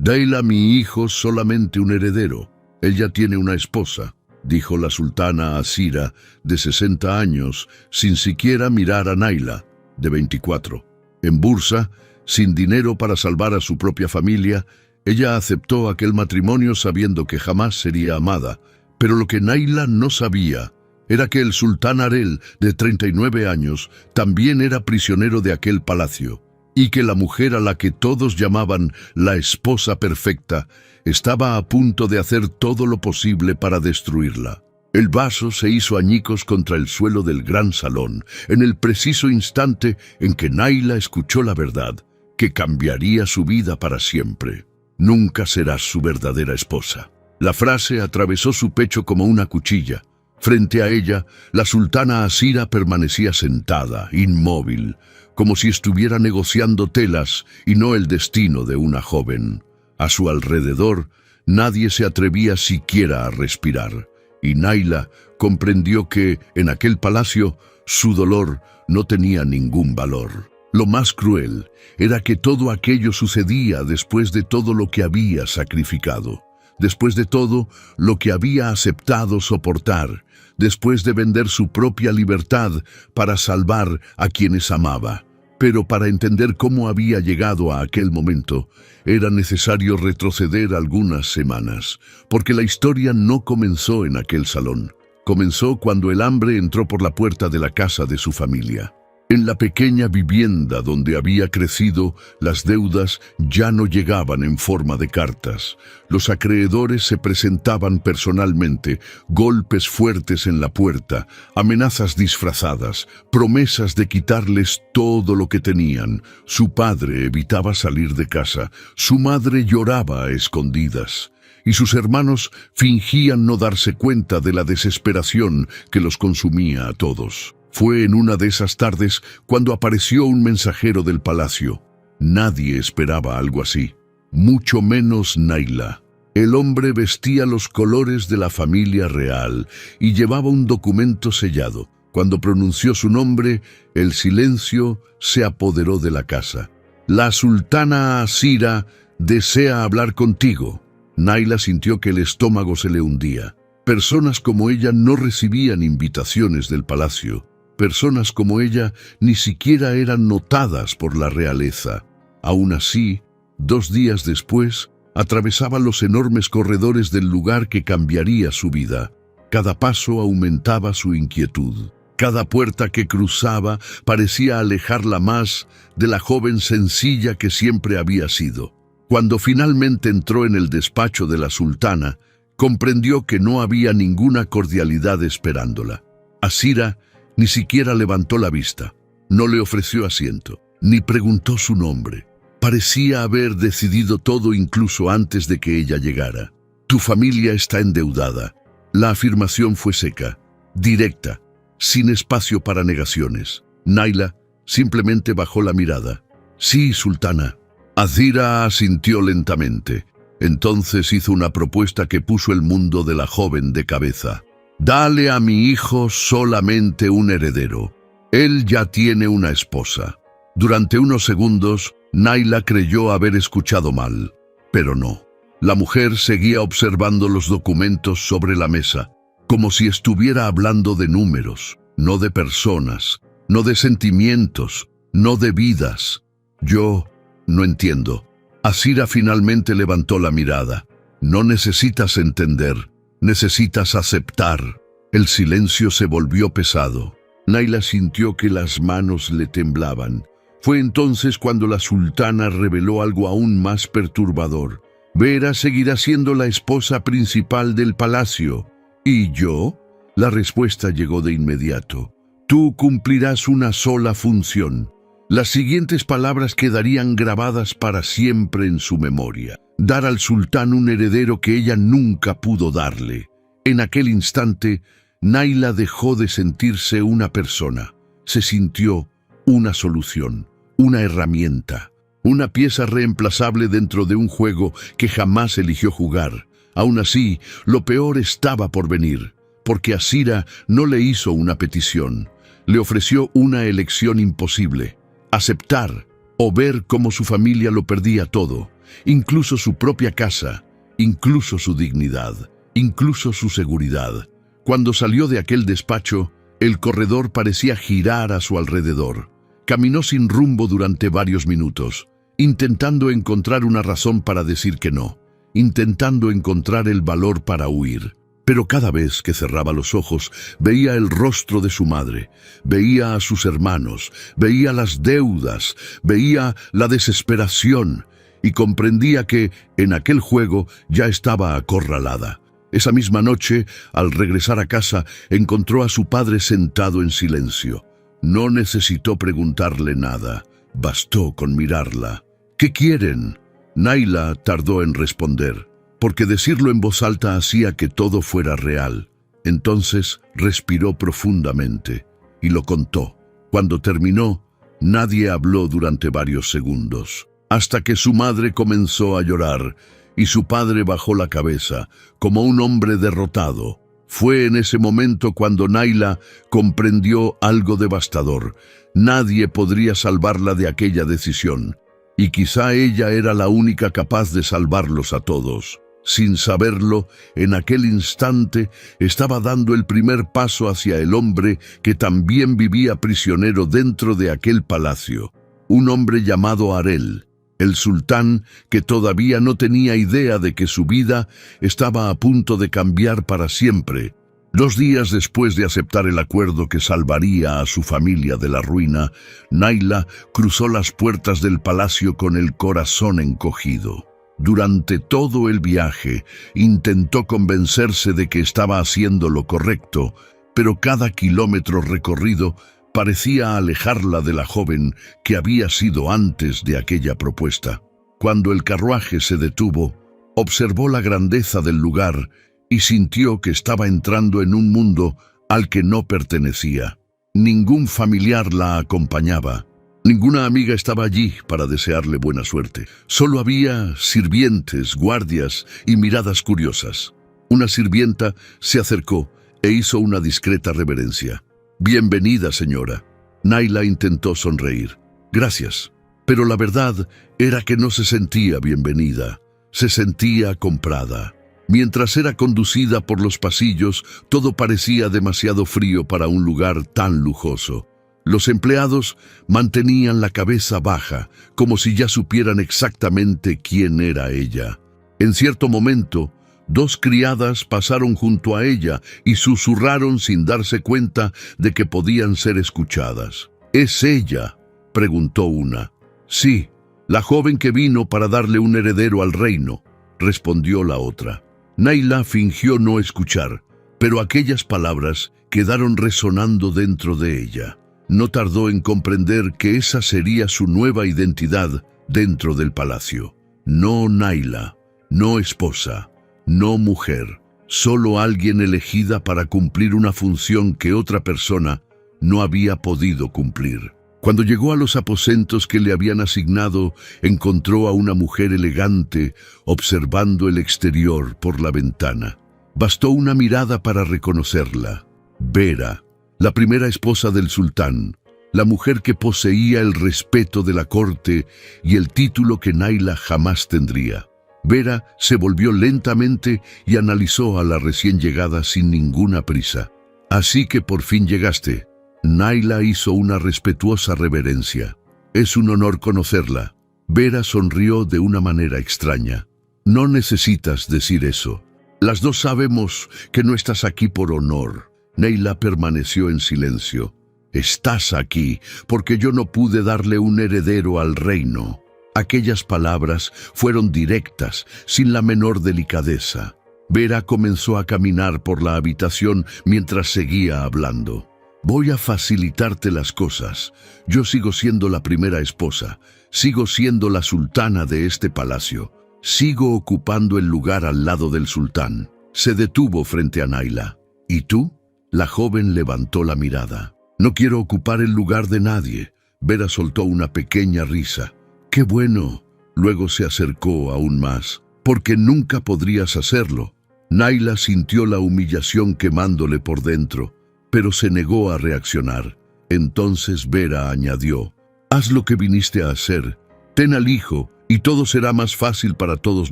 «Déle a mi hijo solamente un heredero. Él ya tiene una esposa», dijo la sultana Asira, de 60 años, sin siquiera mirar a Naila, de 24. En Bursa, sin dinero para salvar a su propia familia, ella aceptó aquel matrimonio sabiendo que jamás sería amada. Pero lo que Naila no sabía era que el sultán Harel, de 39 años, también era prisionero de aquel palacio, y que la mujer a la que todos llamaban la esposa perfecta estaba a punto de hacer todo lo posible para destruirla. El vaso se hizo añicos contra el suelo del gran salón, en el preciso instante en que Naila escuchó la verdad, que cambiaría su vida para siempre. «Nunca serás su verdadera esposa». La frase atravesó su pecho como una cuchilla. Frente a ella, la sultana Asira permanecía sentada, inmóvil, como si estuviera negociando telas y no el destino de una joven. A su alrededor, nadie se atrevía siquiera a respirar, y Naila comprendió que, en aquel palacio, su dolor no tenía ningún valor. Lo más cruel era que todo aquello sucedía después de todo lo que había sacrificado, después de todo lo que había aceptado soportar, después de vender su propia libertad para salvar a quienes amaba. Pero para entender cómo había llegado a aquel momento, era necesario retroceder algunas semanas, porque la historia no comenzó en aquel salón. Comenzó cuando el hambre entró por la puerta de la casa de su familia. En la pequeña vivienda donde había crecido, las deudas ya no llegaban en forma de cartas. Los acreedores se presentaban personalmente, golpes fuertes en la puerta, amenazas disfrazadas, promesas de quitarles todo lo que tenían. Su padre evitaba salir de casa, su madre lloraba a escondidas, y sus hermanos fingían no darse cuenta de la desesperación que los consumía a todos. Fue en una de esas tardes cuando apareció un mensajero del palacio. Nadie esperaba algo así, mucho menos Naila. El hombre vestía los colores de la familia real y llevaba un documento sellado. Cuando pronunció su nombre, el silencio se apoderó de la casa. «La sultana Asira desea hablar contigo». Naila sintió que el estómago se le hundía. Personas como ella no recibían invitaciones del palacio. Personas como ella ni siquiera eran notadas por la realeza. Aún así, 2 días después, atravesaba los enormes corredores del lugar que cambiaría su vida. Cada paso aumentaba su inquietud. Cada puerta que cruzaba parecía alejarla más de la joven sencilla que siempre había sido. Cuando finalmente entró en el despacho de la sultana, comprendió que no había ninguna cordialidad esperándola. Asira ni siquiera levantó la vista, no le ofreció asiento, ni preguntó su nombre. Parecía haber decidido todo incluso antes de que ella llegara. «Tu familia está endeudada». La afirmación fue seca, directa, sin espacio para negaciones. Naila simplemente bajó la mirada. «Sí, sultana». Asira asintió lentamente. Entonces hizo una propuesta que puso el mundo de la joven de cabeza. «Dale a mi hijo solamente un heredero. Él ya tiene una esposa». Durante unos segundos, Naila creyó haber escuchado mal, pero no. La mujer seguía observando los documentos sobre la mesa, como si estuviera hablando de números, no de personas, no de sentimientos, no de vidas. «Yo no entiendo». Asira finalmente levantó la mirada. «No necesitas entender. Necesitas aceptar». El silencio se volvió pesado. Naila sintió que las manos le temblaban. Fue entonces cuando la sultana reveló algo aún más perturbador. «Vera seguirá siendo la esposa principal del palacio». «¿Y yo?». La respuesta llegó de inmediato. «Tú cumplirás una sola función». Las siguientes palabras quedarían grabadas para siempre en su memoria. Dar al sultán un heredero que ella nunca pudo darle. En aquel instante, Naila dejó de sentirse una persona. Se sintió una solución, una herramienta, una pieza reemplazable dentro de un juego que jamás eligió jugar. Aún así, lo peor estaba por venir, porque Asira no le hizo una petición. Le ofreció una elección imposible: aceptar o ver cómo su familia lo perdía todo. incluso su propia casa, incluso su dignidad, incluso su seguridad. Cuando salió de aquel despacho, el corredor parecía girar a su alrededor. Caminó sin rumbo durante varios minutos, intentando encontrar una razón para decir que no, intentando encontrar el valor para huir. Pero cada vez que cerraba los ojos, veía el rostro de su madre, veía a sus hermanos, veía las deudas, veía la desesperación, y comprendía que, en aquel juego, ya estaba acorralada. Esa misma noche, al regresar a casa, encontró a su padre sentado en silencio. No necesitó preguntarle nada, bastó con mirarla. ¿Qué quieren? Naila tardó en responder, porque decirlo en voz alta hacía que todo fuera real. Entonces respiró profundamente y lo contó. Cuando terminó, nadie habló durante varios segundos, hasta que su madre comenzó a llorar y su padre bajó la cabeza, como un hombre derrotado. Fue en ese momento cuando Naila comprendió algo devastador. Nadie podría salvarla de aquella decisión, y quizá ella era la única capaz de salvarlos a todos. Sin saberlo, en aquel instante estaba dando el primer paso hacia el hombre que también vivía prisionero dentro de aquel palacio. Un hombre llamado Harel, el sultán que todavía no tenía idea de que su vida estaba a punto de cambiar para siempre. 2 días después de aceptar el acuerdo que salvaría a su familia de la ruina, Naila cruzó las puertas del palacio con el corazón encogido. Durante todo el viaje, intentó convencerse de que estaba haciendo lo correcto, pero cada kilómetro recorrido parecía alejarla de la joven que había sido antes de aquella propuesta. Cuando el carruaje se detuvo, observó la grandeza del lugar y sintió que estaba entrando en un mundo al que no pertenecía. Ningún familiar la acompañaba. Ninguna amiga estaba allí para desearle buena suerte. Solo había sirvientes, guardias y miradas curiosas. Una sirvienta se acercó e hizo una discreta reverencia. «Bienvenida, señora». Naila intentó sonreír. «Gracias». Pero la verdad era que no se sentía bienvenida. Se sentía comprada. Mientras era conducida por los pasillos, todo parecía demasiado frío para un lugar tan lujoso. Los empleados mantenían la cabeza baja, como si ya supieran exactamente quién era ella. En cierto momento, 2 criadas pasaron junto a ella y susurraron sin darse cuenta de que podían ser escuchadas. «¿Es ella?», preguntó una. «Sí, la joven que vino para darle un heredero al reino», respondió la otra. Naila fingió no escuchar, pero aquellas palabras quedaron resonando dentro de ella. No tardó en comprender que esa sería su nueva identidad dentro del palacio. No Naila, no esposa, no mujer, solo alguien elegida para cumplir una función que otra persona no había podido cumplir. Cuando llegó a los aposentos que le habían asignado, encontró a una mujer elegante observando el exterior por la ventana. Bastó una mirada para reconocerla. Vera, la primera esposa del sultán, la mujer que poseía el respeto de la corte y el título que Naila jamás tendría. Vera se volvió lentamente y analizó a la recién llegada sin ninguna prisa. «Así que por fin llegaste». Naila hizo una respetuosa reverencia. «Es un honor conocerla». Vera sonrió de una manera extraña. «No necesitas decir eso. Las dos sabemos que no estás aquí por honor». Naila permaneció en silencio. «Estás aquí porque yo no pude darle un heredero al reino». Aquellas palabras fueron directas, sin la menor delicadeza. Vera comenzó a caminar por la habitación mientras seguía hablando. «Voy a facilitarte las cosas. Yo sigo siendo la primera esposa. Sigo siendo la sultana de este palacio. Sigo ocupando el lugar al lado del sultán». Se detuvo frente a Naila. «¿Y tú?». La joven levantó la mirada. «No quiero ocupar el lugar de nadie». Vera soltó una pequeña risa. «Qué bueno». Luego se acercó aún más. «Porque nunca podrías hacerlo». Naila sintió la humillación quemándole por dentro, pero se negó a reaccionar. Entonces Vera añadió: «Haz lo que viniste a hacer. Ten al hijo y todo será más fácil para todos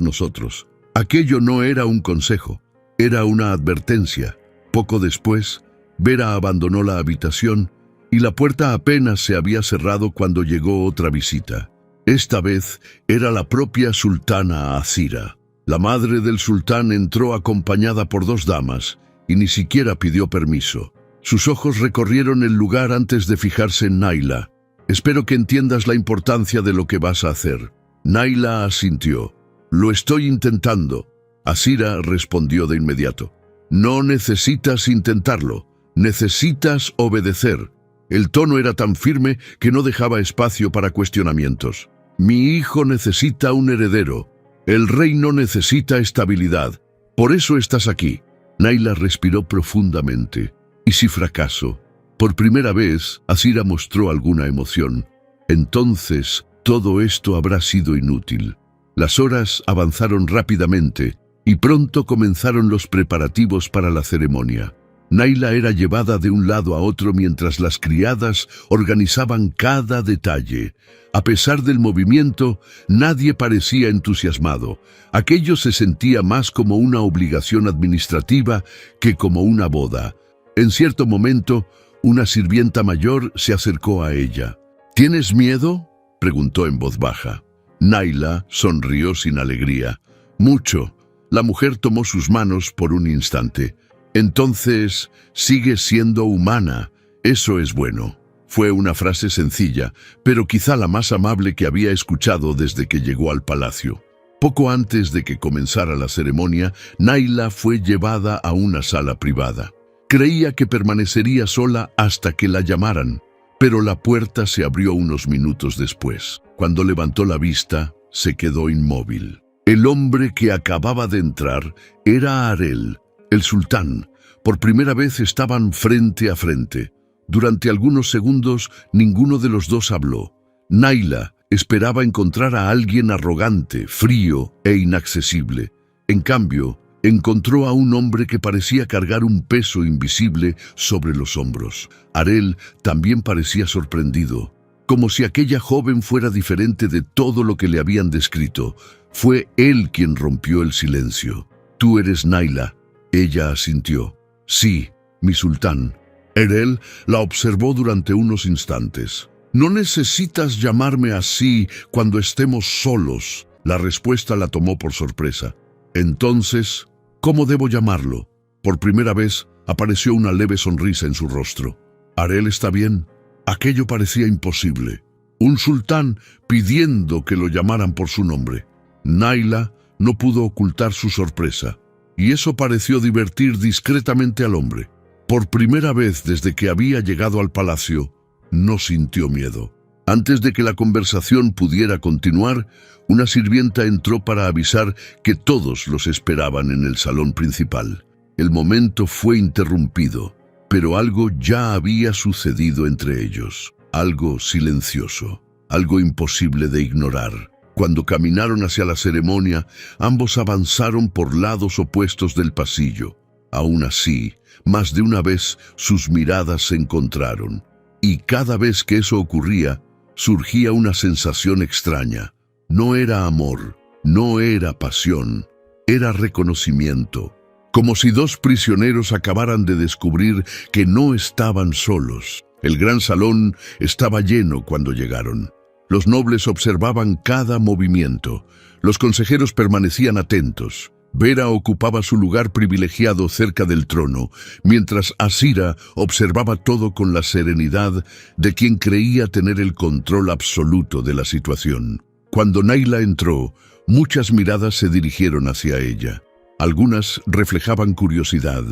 nosotros. Aquello no era un consejo, era una advertencia. Poco después, Vera abandonó la habitación y la puerta apenas se había cerrado cuando llegó otra visita. Esta vez era la propia sultana Azira. La madre del sultán entró acompañada por 2 damas y ni siquiera pidió permiso. Sus ojos recorrieron el lugar antes de fijarse en Naila. «Espero que entiendas la importancia de lo que vas a hacer». Naila asintió. «Lo estoy intentando». Azira respondió de inmediato. «No necesitas intentarlo, necesitas obedecer». El tono era tan firme que no dejaba espacio para cuestionamientos. «Mi hijo necesita un heredero. El reino necesita estabilidad. Por eso estás aquí». Naila respiró profundamente. «¿Y si fracaso?» Por primera vez, Azira mostró alguna emoción. «Entonces, todo esto habrá sido inútil». Las horas avanzaron rápidamente y pronto comenzaron los preparativos para la ceremonia. Naila era llevada de un lado a otro mientras las criadas organizaban cada detalle. A pesar del movimiento, nadie parecía entusiasmado. Aquello se sentía más como una obligación administrativa que como una boda. En cierto momento, una sirvienta mayor se acercó a ella. «¿Tienes miedo?», preguntó en voz baja. Naila sonrió sin alegría. «Mucho». La mujer tomó sus manos por un instante. «Entonces, sigues siendo humana. Eso es bueno». Fue una frase sencilla, pero quizá la más amable que había escuchado desde que llegó al palacio. Poco antes de que comenzara la ceremonia, Naila fue llevada a una sala privada. Creía que permanecería sola hasta que la llamaran, pero la puerta se abrió unos minutos después. Cuando levantó la vista, se quedó inmóvil. El hombre que acababa de entrar era Arel, el sultán. Por primera vez estaban frente a frente. Durante algunos segundos, ninguno de los dos habló. Naila esperaba encontrar a alguien arrogante, frío e inaccesible. En cambio, encontró a un hombre que parecía cargar un peso invisible sobre los hombros. Arel también parecía sorprendido, como si aquella joven fuera diferente de todo lo que le habían descrito. Fue él quien rompió el silencio. «Tú eres Naila». Ella asintió. «Sí, mi sultán». Arel la observó durante unos instantes. «No necesitas llamarme así cuando estemos solos». La respuesta la tomó por sorpresa. «Entonces, ¿cómo debo llamarlo?». Por primera vez apareció una leve sonrisa en su rostro. «Arel está bien». Aquello parecía imposible. Un sultán pidiendo que lo llamaran por su nombre. Naila no pudo ocultar su sorpresa, y eso pareció divertir discretamente al hombre. Por primera vez desde que había llegado al palacio, no sintió miedo. Antes de que la conversación pudiera continuar, una sirvienta entró para avisar que todos los esperaban en el salón principal. El momento fue interrumpido, pero algo ya había sucedido entre ellos. Algo silencioso, algo imposible de ignorar. Cuando caminaron hacia la ceremonia, ambos avanzaron por lados opuestos del pasillo. Aún así, más de una vez sus miradas se encontraron, y cada vez que eso ocurría, surgía una sensación extraña. No era amor, no era pasión, era reconocimiento. Como si 2 prisioneros acabaran de descubrir que no estaban solos. El gran salón estaba lleno cuando llegaron. Los nobles observaban cada movimiento. Los consejeros permanecían atentos. Vera ocupaba su lugar privilegiado cerca del trono, mientras Azira observaba todo con la serenidad de quien creía tener el control absoluto de la situación. Cuando Naila entró, muchas miradas se dirigieron hacia ella. Algunas reflejaban curiosidad,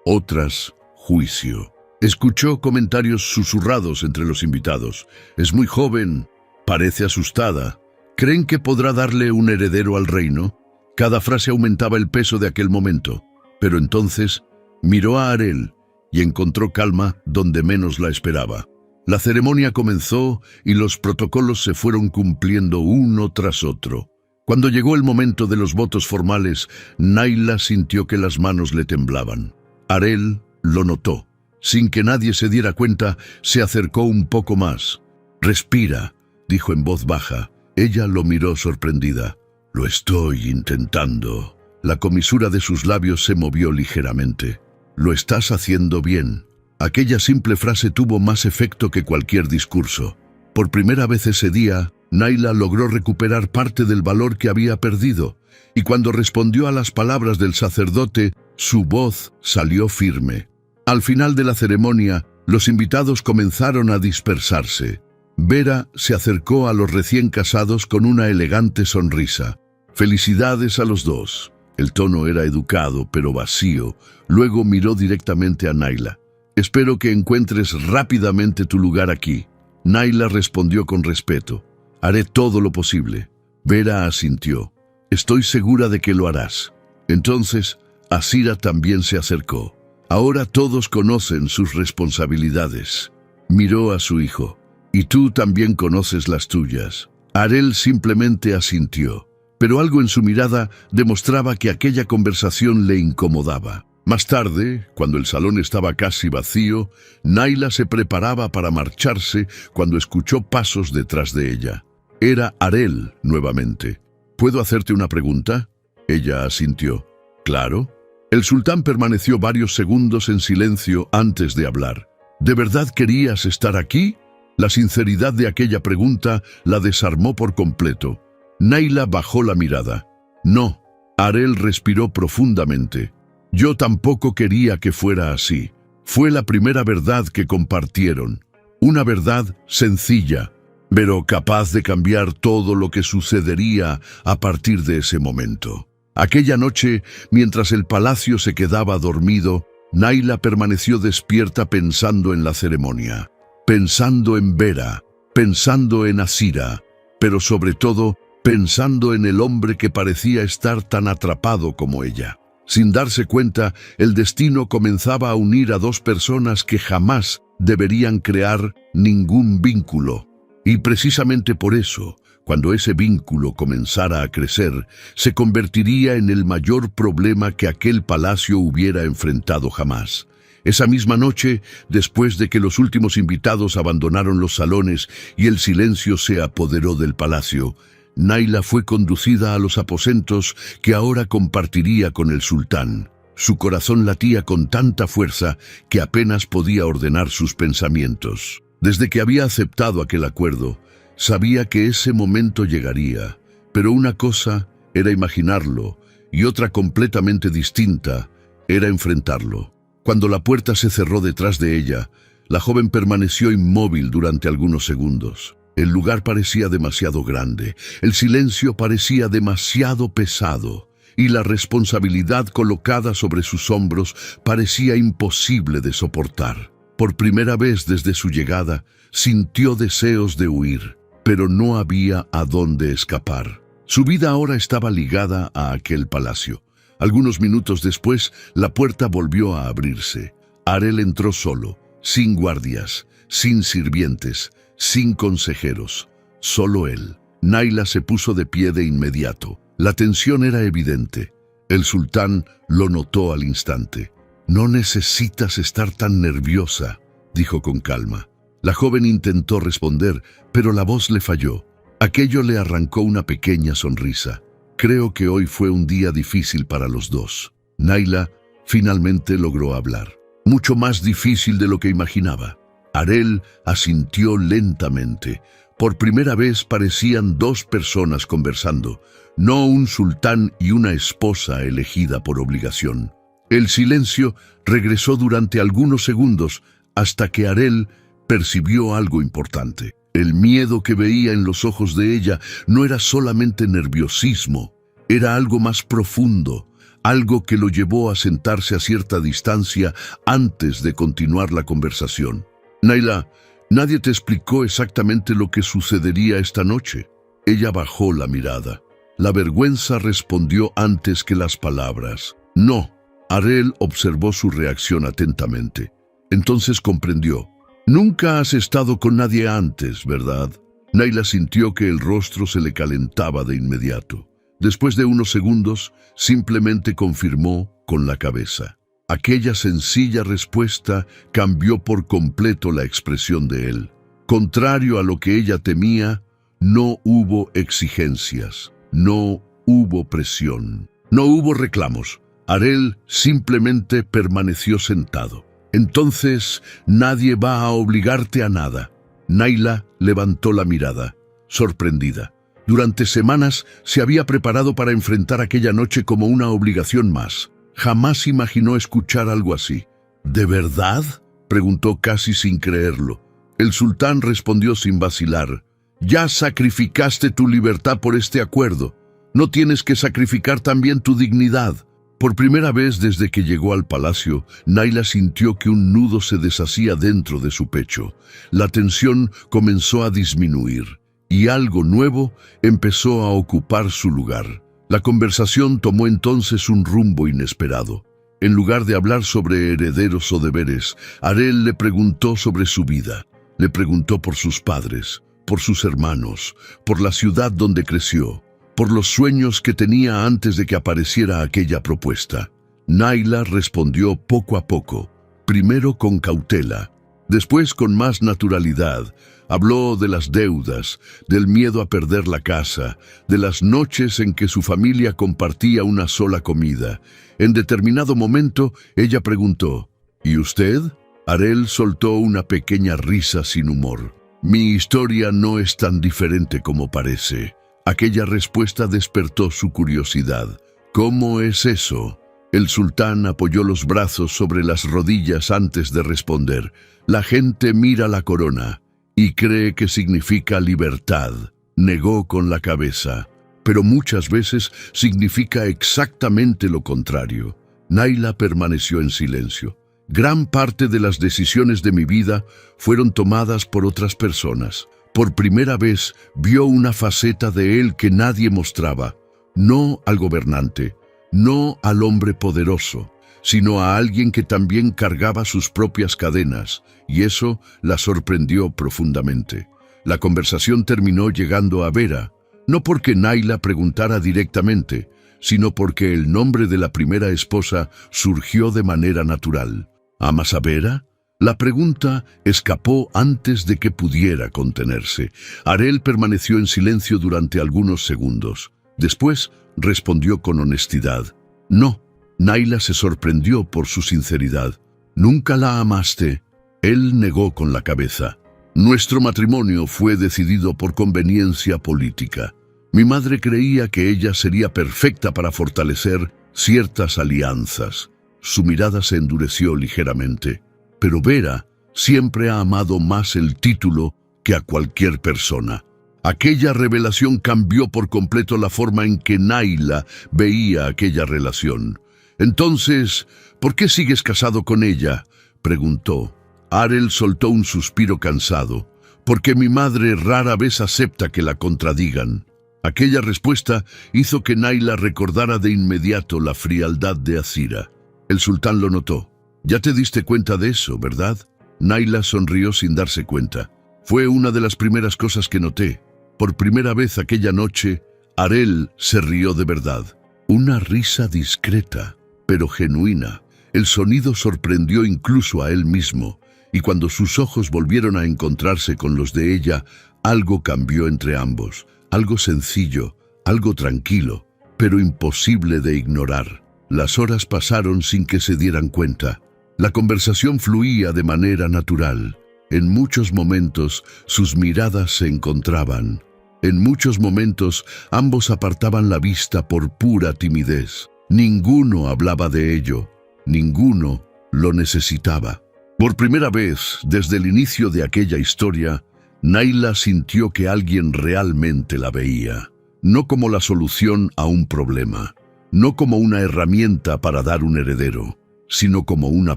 otras juicio. Escuchó comentarios susurrados entre los invitados. «Es muy joven, parece asustada. ¿Creen que podrá darle un heredero al reino?». Cada frase aumentaba el peso de aquel momento, pero entonces miró a Arel y encontró calma donde menos la esperaba. La ceremonia comenzó y los protocolos se fueron cumpliendo uno tras otro. Cuando llegó el momento de los votos formales, Naila sintió que las manos le temblaban. Arel lo notó. Sin que nadie se diera cuenta, se acercó un poco más. «Respira», dijo en voz baja. Ella lo miró sorprendida. Lo estoy intentando. La comisura de sus labios se movió ligeramente. Lo estás haciendo bien. Aquella simple frase tuvo más efecto que cualquier discurso. Por primera vez ese día, Naila logró recuperar parte del valor que había perdido, y cuando respondió a las palabras del sacerdote, su voz salió firme. Al final de la ceremonia, los invitados comenzaron a dispersarse. Vera se acercó a los recién casados con una elegante sonrisa. «Felicidades a los dos». El tono era educado, pero vacío. Luego miró directamente a Naila. «Espero que encuentres rápidamente tu lugar aquí». Naila respondió con respeto. «Haré todo lo posible». Vera asintió. «Estoy segura de que lo harás». Entonces, Asira también se acercó. «Ahora todos conocen sus responsabilidades». Miró a su hijo. «Y tú también conoces las tuyas». Arel simplemente asintió, pero algo en su mirada demostraba que aquella conversación le incomodaba. Más tarde, cuando el salón estaba casi vacío, Naila se preparaba para marcharse cuando escuchó pasos detrás de ella. Era Arel nuevamente. «¿Puedo hacerte una pregunta?» Ella asintió. «Claro». El sultán permaneció varios segundos en silencio antes de hablar. «¿De verdad querías estar aquí?» La sinceridad de aquella pregunta la desarmó por completo. Naila bajó la mirada. «No». Arel respiró profundamente. «Yo tampoco quería que fuera así. Fue la primera verdad que compartieron. Una verdad sencilla, pero capaz de cambiar todo lo que sucedería a partir de ese momento». Aquella noche, mientras el palacio se quedaba dormido, Naila permaneció despierta pensando en la ceremonia, pensando en Vera, pensando en Asira, pero sobre todo pensando en el hombre que parecía estar tan atrapado como ella. Sin darse cuenta, el destino comenzaba a unir a dos personas que jamás deberían crear ningún vínculo. Y precisamente por eso, cuando ese vínculo comenzara a crecer, se convertiría en el mayor problema que aquel palacio hubiera enfrentado jamás. Esa misma noche, después de que los últimos invitados abandonaron los salones y el silencio se apoderó del palacio, Naila fue conducida a los aposentos que ahora compartiría con el sultán. Su corazón latía con tanta fuerza que apenas podía ordenar sus pensamientos. Desde que había aceptado aquel acuerdo, sabía que ese momento llegaría, pero una cosa era imaginarlo y otra completamente distinta era enfrentarlo. Cuando la puerta se cerró detrás de ella, la joven permaneció inmóvil durante algunos segundos. El lugar parecía demasiado grande, el silencio parecía demasiado pesado y la responsabilidad colocada sobre sus hombros parecía imposible de soportar. Por primera vez desde su llegada, sintió deseos de huir, pero no había a dónde escapar. Su vida ahora estaba ligada a aquel palacio. Algunos minutos después, la puerta volvió a abrirse. Arel entró solo, sin guardias, sin sirvientes, sin consejeros. Solo él. Naila se puso de pie de inmediato. La tensión era evidente. El sultán lo notó al instante. «No necesitas estar tan nerviosa», dijo con calma. La joven intentó responder, pero la voz le falló. Aquello le arrancó una pequeña sonrisa. «Creo que hoy fue un día difícil para los dos». Naila finalmente logró hablar. Mucho más difícil de lo que imaginaba. Arel asintió lentamente. Por primera vez parecían dos personas conversando, no un sultán y una esposa elegida por obligación. El silencio regresó durante algunos segundos hasta que Arel percibió algo importante. El miedo que veía en los ojos de ella no era solamente nerviosismo, era algo más profundo, algo que lo llevó a sentarse a cierta distancia antes de continuar la conversación. «Naila, nadie te explicó exactamente lo que sucedería esta noche». Ella bajó la mirada. La vergüenza respondió antes que las palabras. «No». Arel observó su reacción atentamente. Entonces comprendió. «Nunca has estado con nadie antes, ¿verdad?» Naila sintió que el rostro se le calentaba de inmediato. Después de unos segundos, simplemente confirmó con la cabeza. Aquella sencilla respuesta cambió por completo la expresión de él. Contrario a lo que ella temía, No hubo exigencias, no hubo presión, no hubo reclamos. Arel simplemente permaneció sentado. Entonces, nadie va a obligarte a nada. Naila levantó la mirada, sorprendida. Durante semanas se había preparado para enfrentar aquella noche como una obligación más. Jamás imaginó escuchar algo así. ¿De verdad?, preguntó casi sin creerlo. El sultán respondió sin vacilar. Ya sacrificaste tu libertad por este acuerdo. ¿No tienes que sacrificar también tu dignidad? Por primera vez desde que llegó al palacio, Naila sintió que un nudo se deshacía dentro de su pecho. La tensión comenzó a disminuir y algo nuevo empezó a ocupar su lugar. La conversación tomó entonces un rumbo inesperado. En lugar de hablar sobre herederos o deberes, Arel le preguntó sobre su vida. Le preguntó por sus padres, por sus hermanos, por la ciudad donde creció, por los sueños que tenía antes de que apareciera aquella propuesta. Naila respondió poco a poco, primero con cautela, después con más naturalidad. Habló de las deudas, del miedo a perder la casa, de las noches en que su familia compartía una sola comida. En determinado momento, ella preguntó, ¿y usted? Arel soltó una pequeña risa sin humor. Mi historia no es tan diferente como parece. Aquella respuesta despertó su curiosidad. ¿Cómo es eso? El sultán apoyó los brazos sobre las rodillas antes de responder. La gente mira la corona y cree que significa libertad. Negó con la cabeza. Pero muchas veces significa exactamente lo contrario. Naila permaneció en silencio. Gran parte de las decisiones de mi vida fueron tomadas por otras personas. Por primera vez vio una faceta de él que nadie mostraba. No al gobernante, no al hombre poderoso, sino a alguien que también cargaba sus propias cadenas, y eso la sorprendió profundamente. La conversación terminó llegando a Vera, no porque Naila preguntara directamente, sino porque el nombre de la primera esposa surgió de manera natural. ¿Amas a Vera? La pregunta escapó antes de que pudiera contenerse. Arel permaneció en silencio durante algunos segundos. Después respondió con honestidad. No. Naila se sorprendió por su sinceridad. ¿Nunca la amaste? Él negó con la cabeza. Nuestro matrimonio fue decidido por conveniencia política. Mi madre creía que ella sería perfecta para fortalecer ciertas alianzas. Su mirada se endureció ligeramente. Pero Vera siempre ha amado más el título que a cualquier persona. Aquella revelación cambió por completo la forma en que Naila veía aquella relación. Entonces, ¿por qué sigues casado con ella?, preguntó. Arel soltó un suspiro cansado. Porque mi madre rara vez acepta que la contradigan. Aquella respuesta hizo que Naila recordara de inmediato la frialdad de Azira. El sultán lo notó. Ya te diste cuenta de eso, ¿verdad? Naila sonrió sin darse cuenta. Fue una de las primeras cosas que noté. Por primera vez aquella noche, Arel se rió de verdad. Una risa discreta, pero genuina. El sonido sorprendió incluso a él mismo, y cuando sus ojos volvieron a encontrarse con los de ella, algo cambió entre ambos. Algo sencillo, algo tranquilo, pero imposible de ignorar. Las horas pasaron sin que se dieran cuenta. La conversación fluía de manera natural. En muchos momentos sus miradas se encontraban. En muchos momentos ambos apartaban la vista por pura timidez. Ninguno hablaba de ello. Ninguno lo necesitaba. Por primera vez, desde el inicio de aquella historia, Naila sintió que alguien realmente la veía. No como la solución a un problema. No como una herramienta para dar un heredero, sino como una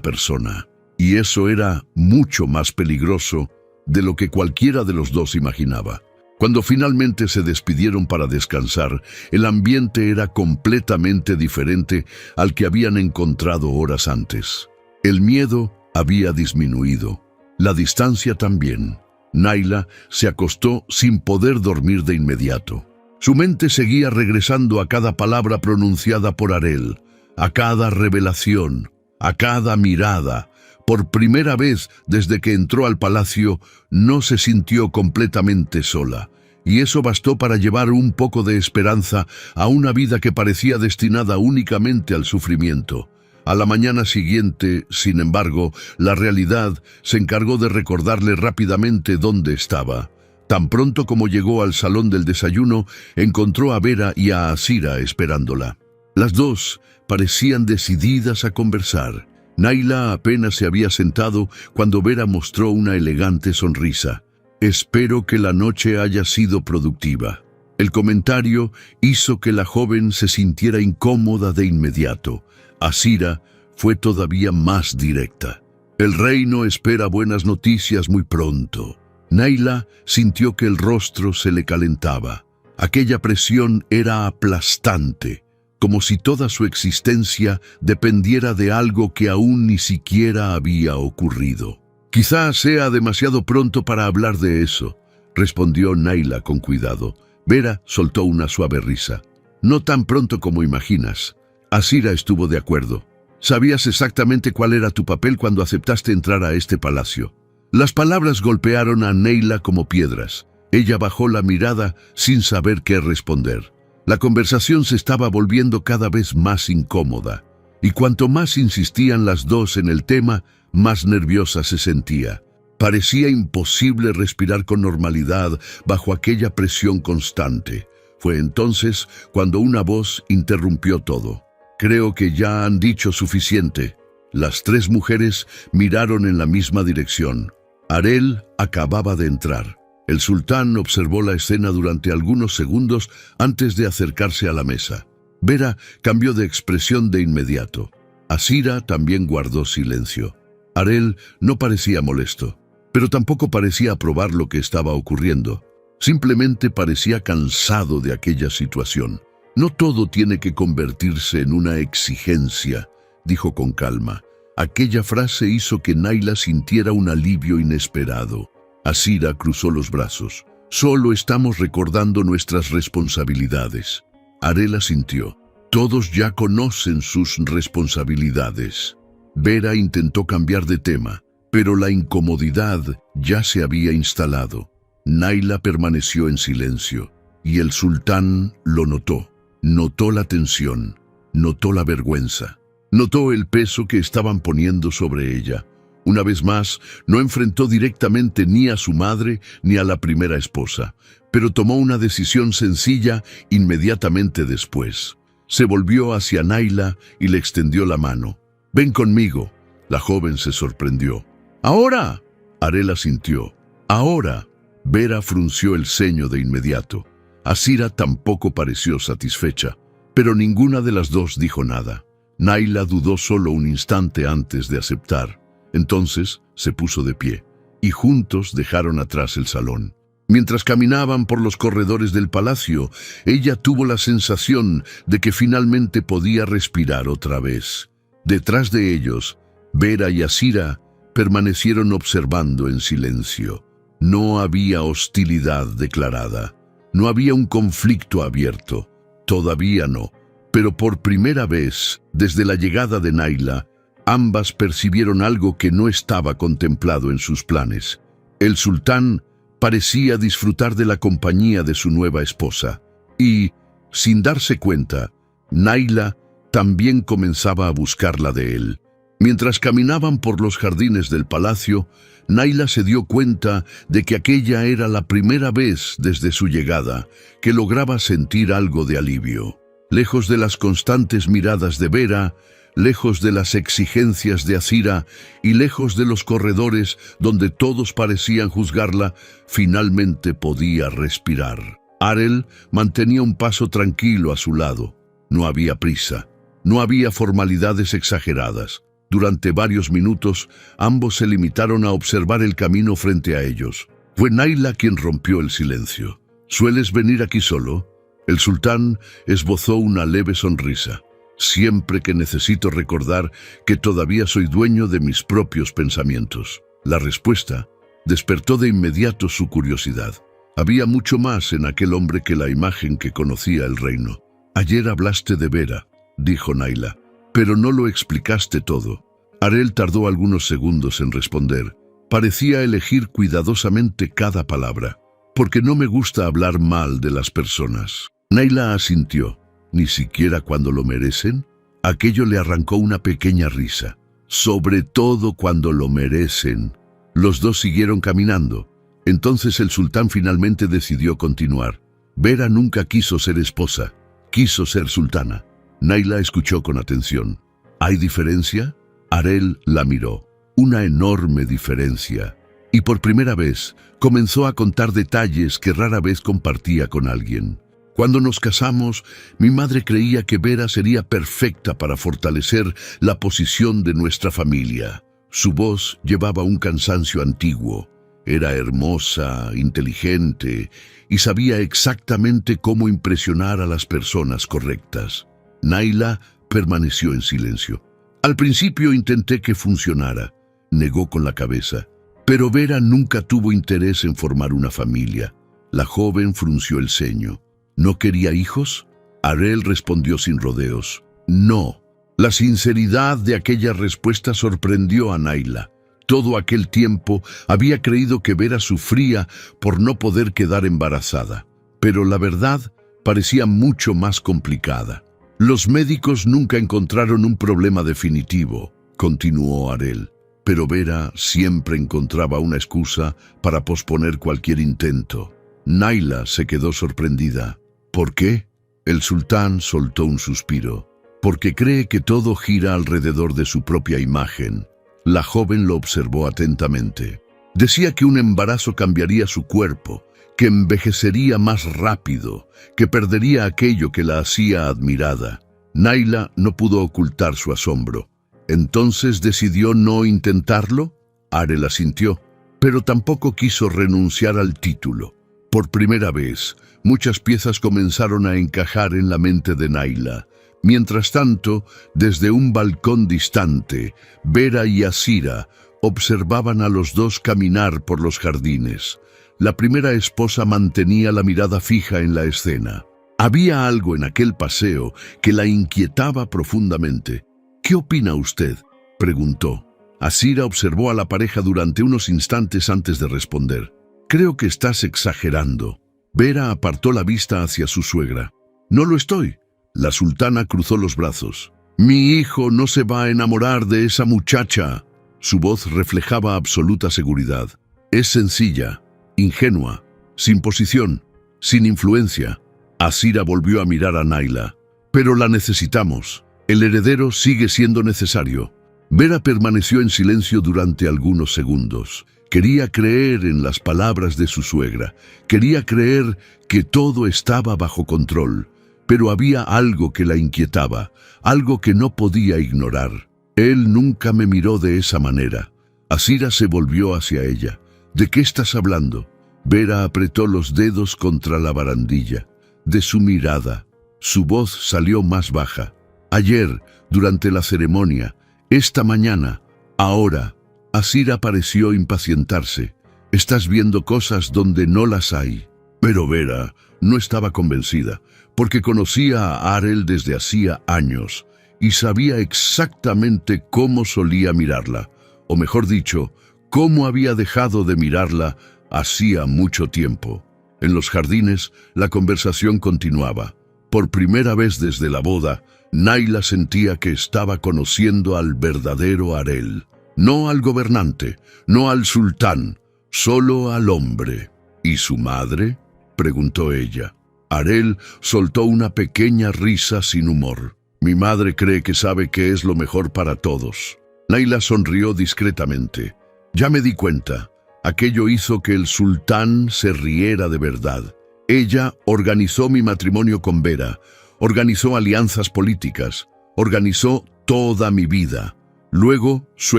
persona. Y eso era mucho más peligroso de lo que cualquiera de los dos imaginaba. Cuando finalmente se despidieron para descansar, el ambiente era completamente diferente al que habían encontrado horas antes. El miedo había disminuido, la distancia también. Naila se acostó sin poder dormir de inmediato. Su mente seguía regresando a cada palabra pronunciada por Arel, a cada revelación, a cada mirada. Por primera vez desde que entró al palacio, no se sintió completamente sola. y eso bastó para llevar un poco de esperanza a una vida que parecía destinada únicamente al sufrimiento. A la mañana siguiente, sin embargo, la realidad se encargó de recordarle rápidamente dónde estaba. Tan pronto como llegó al salón del desayuno, encontró a Vera y a Asira esperándola. Las dos parecían decididas a conversar. Naila apenas se había sentado cuando Vera mostró una elegante sonrisa. «Espero que la noche haya sido productiva». El comentario hizo que la joven se sintiera incómoda de inmediato. Asira fue todavía más directa. «El reino espera buenas noticias muy pronto». Naila sintió que el rostro se le calentaba. Aquella presión era aplastante, como si toda su existencia dependiera de algo que aún ni siquiera había ocurrido. «Quizá sea demasiado pronto para hablar de eso», respondió Naila con cuidado. Vera soltó una suave risa. «No tan pronto como imaginas». Asira estuvo de acuerdo. «Sabías exactamente cuál era tu papel cuando aceptaste entrar a este palacio». Las palabras golpearon a Naila como piedras. Ella bajó la mirada sin saber qué responder. La conversación se estaba volviendo cada vez más incómoda, y cuanto más insistían las dos en el tema, más nerviosa se sentía. Parecía imposible respirar con normalidad bajo aquella presión constante. Fue entonces cuando una voz interrumpió todo. «Creo que ya han dicho suficiente». Las tres mujeres miraron en la misma dirección. Harel acababa de entrar. El sultán observó la escena durante algunos segundos antes de acercarse a la mesa. Vera cambió de expresión de inmediato. Asira también guardó silencio. Harel no parecía molesto, pero tampoco parecía aprobar lo que estaba ocurriendo. Simplemente parecía cansado de aquella situación. «No todo tiene que convertirse en una exigencia», dijo con calma. Aquella frase hizo que Naila sintiera un alivio inesperado. Asira cruzó los brazos. «Solo estamos recordando nuestras responsabilidades». Harel asintió. «Todos ya conocen sus responsabilidades». Vera intentó cambiar de tema, pero la incomodidad ya se había instalado. Naila permaneció en silencio, y el sultán lo notó. Notó la tensión, notó la vergüenza. Notó el peso que estaban poniendo sobre ella. Una vez más, no enfrentó directamente ni a su madre ni a la primera esposa, pero tomó una decisión sencilla inmediatamente después. Se volvió hacia Naila y le extendió la mano. «Ven conmigo». La joven se sorprendió. «¿Ahora?». Harel asintió. «Ahora». Vera frunció el ceño de inmediato. Asira tampoco pareció satisfecha, pero ninguna de las dos dijo nada. Naila dudó solo un instante antes de aceptar. Entonces se puso de pie, y juntos dejaron atrás el salón. Mientras caminaban por los corredores del palacio, ella tuvo la sensación de que finalmente podía respirar otra vez. Detrás de ellos, Vera y Asira permanecieron observando en silencio. No había hostilidad declarada. No había un conflicto abierto. Todavía no. Pero por primera vez, desde la llegada de Naila, ambas percibieron algo que no estaba contemplado en sus planes. El sultán parecía disfrutar de la compañía de su nueva esposa. Y, sin darse cuenta, Naila también comenzaba a buscarla de él. Mientras caminaban por los jardines del palacio, Naila se dio cuenta de que aquella era la primera vez desde su llegada que lograba sentir algo de alivio. Lejos de las constantes miradas de Vera, lejos de las exigencias de Asira y lejos de los corredores donde todos parecían juzgarla, finalmente podía respirar. Harel mantenía un paso tranquilo a su lado. No había prisa, no había formalidades exageradas. Durante varios minutos, ambos se limitaron a observar el camino frente a ellos. Fue Naila quien rompió el silencio. «¿Sueles venir aquí solo?». El sultán esbozó una leve sonrisa. «Siempre que necesito recordar que todavía soy dueño de mis propios pensamientos». La respuesta despertó de inmediato su curiosidad. Había mucho más en aquel hombre que la imagen que conocía el reino. «Ayer hablaste de Vera», dijo Naila, «pero no lo explicaste todo». Harel tardó algunos segundos en responder. Parecía elegir cuidadosamente cada palabra. porque no me gusta hablar mal de las personas. Naila asintió. ¿Ni siquiera cuando lo merecen? Aquello le arrancó una pequeña risa. Sobre todo cuando lo merecen. Los dos siguieron caminando. Entonces el sultán finalmente decidió continuar. Vera nunca quiso ser esposa, quiso ser sultana. Naila escuchó con atención. ¿Hay diferencia? Arel la miró. Una enorme diferencia. Y por primera vez comenzó a contar detalles que rara vez compartía con alguien. Cuando nos casamos, mi madre creía que Vera sería perfecta para fortalecer la posición de nuestra familia. Su voz llevaba un cansancio antiguo. Era hermosa, inteligente y sabía exactamente cómo impresionar a las personas correctas. Naila permaneció en silencio. Al principio intenté que funcionara, negó con la cabeza. Pero Vera nunca tuvo interés en formar una familia. La joven frunció el ceño. ¿No quería hijos? Arel respondió sin rodeos. No. La sinceridad de aquella respuesta sorprendió a Naila. Todo aquel tiempo había creído que Vera sufría por no poder quedar embarazada. Pero la verdad parecía mucho más complicada. Los médicos nunca encontraron un problema definitivo, continuó Arel. Pero Vera siempre encontraba una excusa para posponer cualquier intento. Naila se quedó sorprendida. ¿Por qué? El sultán soltó un suspiro. Porque cree que todo gira alrededor de su propia imagen. La joven lo observó atentamente. Decía que un embarazo cambiaría su cuerpo, que envejecería más rápido, que perdería aquello que la hacía admirada. Naila no pudo ocultar su asombro. ¿Entonces decidió no intentarlo? Arel asintió, pero tampoco quiso renunciar al título. Por primera vez, muchas piezas comenzaron a encajar en la mente de Naila. Mientras tanto, desde un balcón distante, Vera y Asira observaban a los dos caminar por los jardines. La primera esposa mantenía la mirada fija en la escena. Había algo en aquel paseo que la inquietaba profundamente. ¿Qué opina usted?, preguntó. Asira observó a la pareja durante unos instantes antes de responder. Creo que estás exagerando. Vera apartó la vista hacia su suegra. No lo estoy. La sultana cruzó los brazos. Mi hijo no se va a enamorar de esa muchacha. Su voz reflejaba absoluta seguridad. Es sencilla, ingenua, sin posición, sin influencia. Asira volvió a mirar a Naila. Pero la necesitamos. El heredero sigue siendo necesario. Vera permaneció en silencio durante algunos segundos. Quería creer en las palabras de su suegra. Quería creer que todo estaba bajo control. Pero había algo que la inquietaba, algo que no podía ignorar. Él nunca me miró de esa manera. Asira se volvió hacia ella. ¿De qué estás hablando? Vera apretó los dedos contra la barandilla. De su mirada. Su voz salió más baja. Ayer, durante la ceremonia, esta mañana, ahora. Asira pareció impacientarse. Estás viendo cosas donde no las hay. Pero Vera no estaba convencida, porque conocía a Arel desde hacía años y sabía exactamente cómo solía mirarla, o mejor dicho, cómo había dejado de mirarla hacía mucho tiempo. En los jardines, la conversación continuaba. Por primera vez desde la boda, Naila sentía que estaba conociendo al verdadero Arel. No al gobernante, no al sultán, solo al hombre. ¿Y su madre?, preguntó ella. Arel soltó una pequeña risa sin humor. Mi madre cree que sabe qué es lo mejor para todos. Naila sonrió discretamente. Ya me di cuenta. Aquello hizo que el sultán se riera de verdad. Ella organizó mi matrimonio con Vera, organizó alianzas políticas, organizó toda mi vida. Luego, su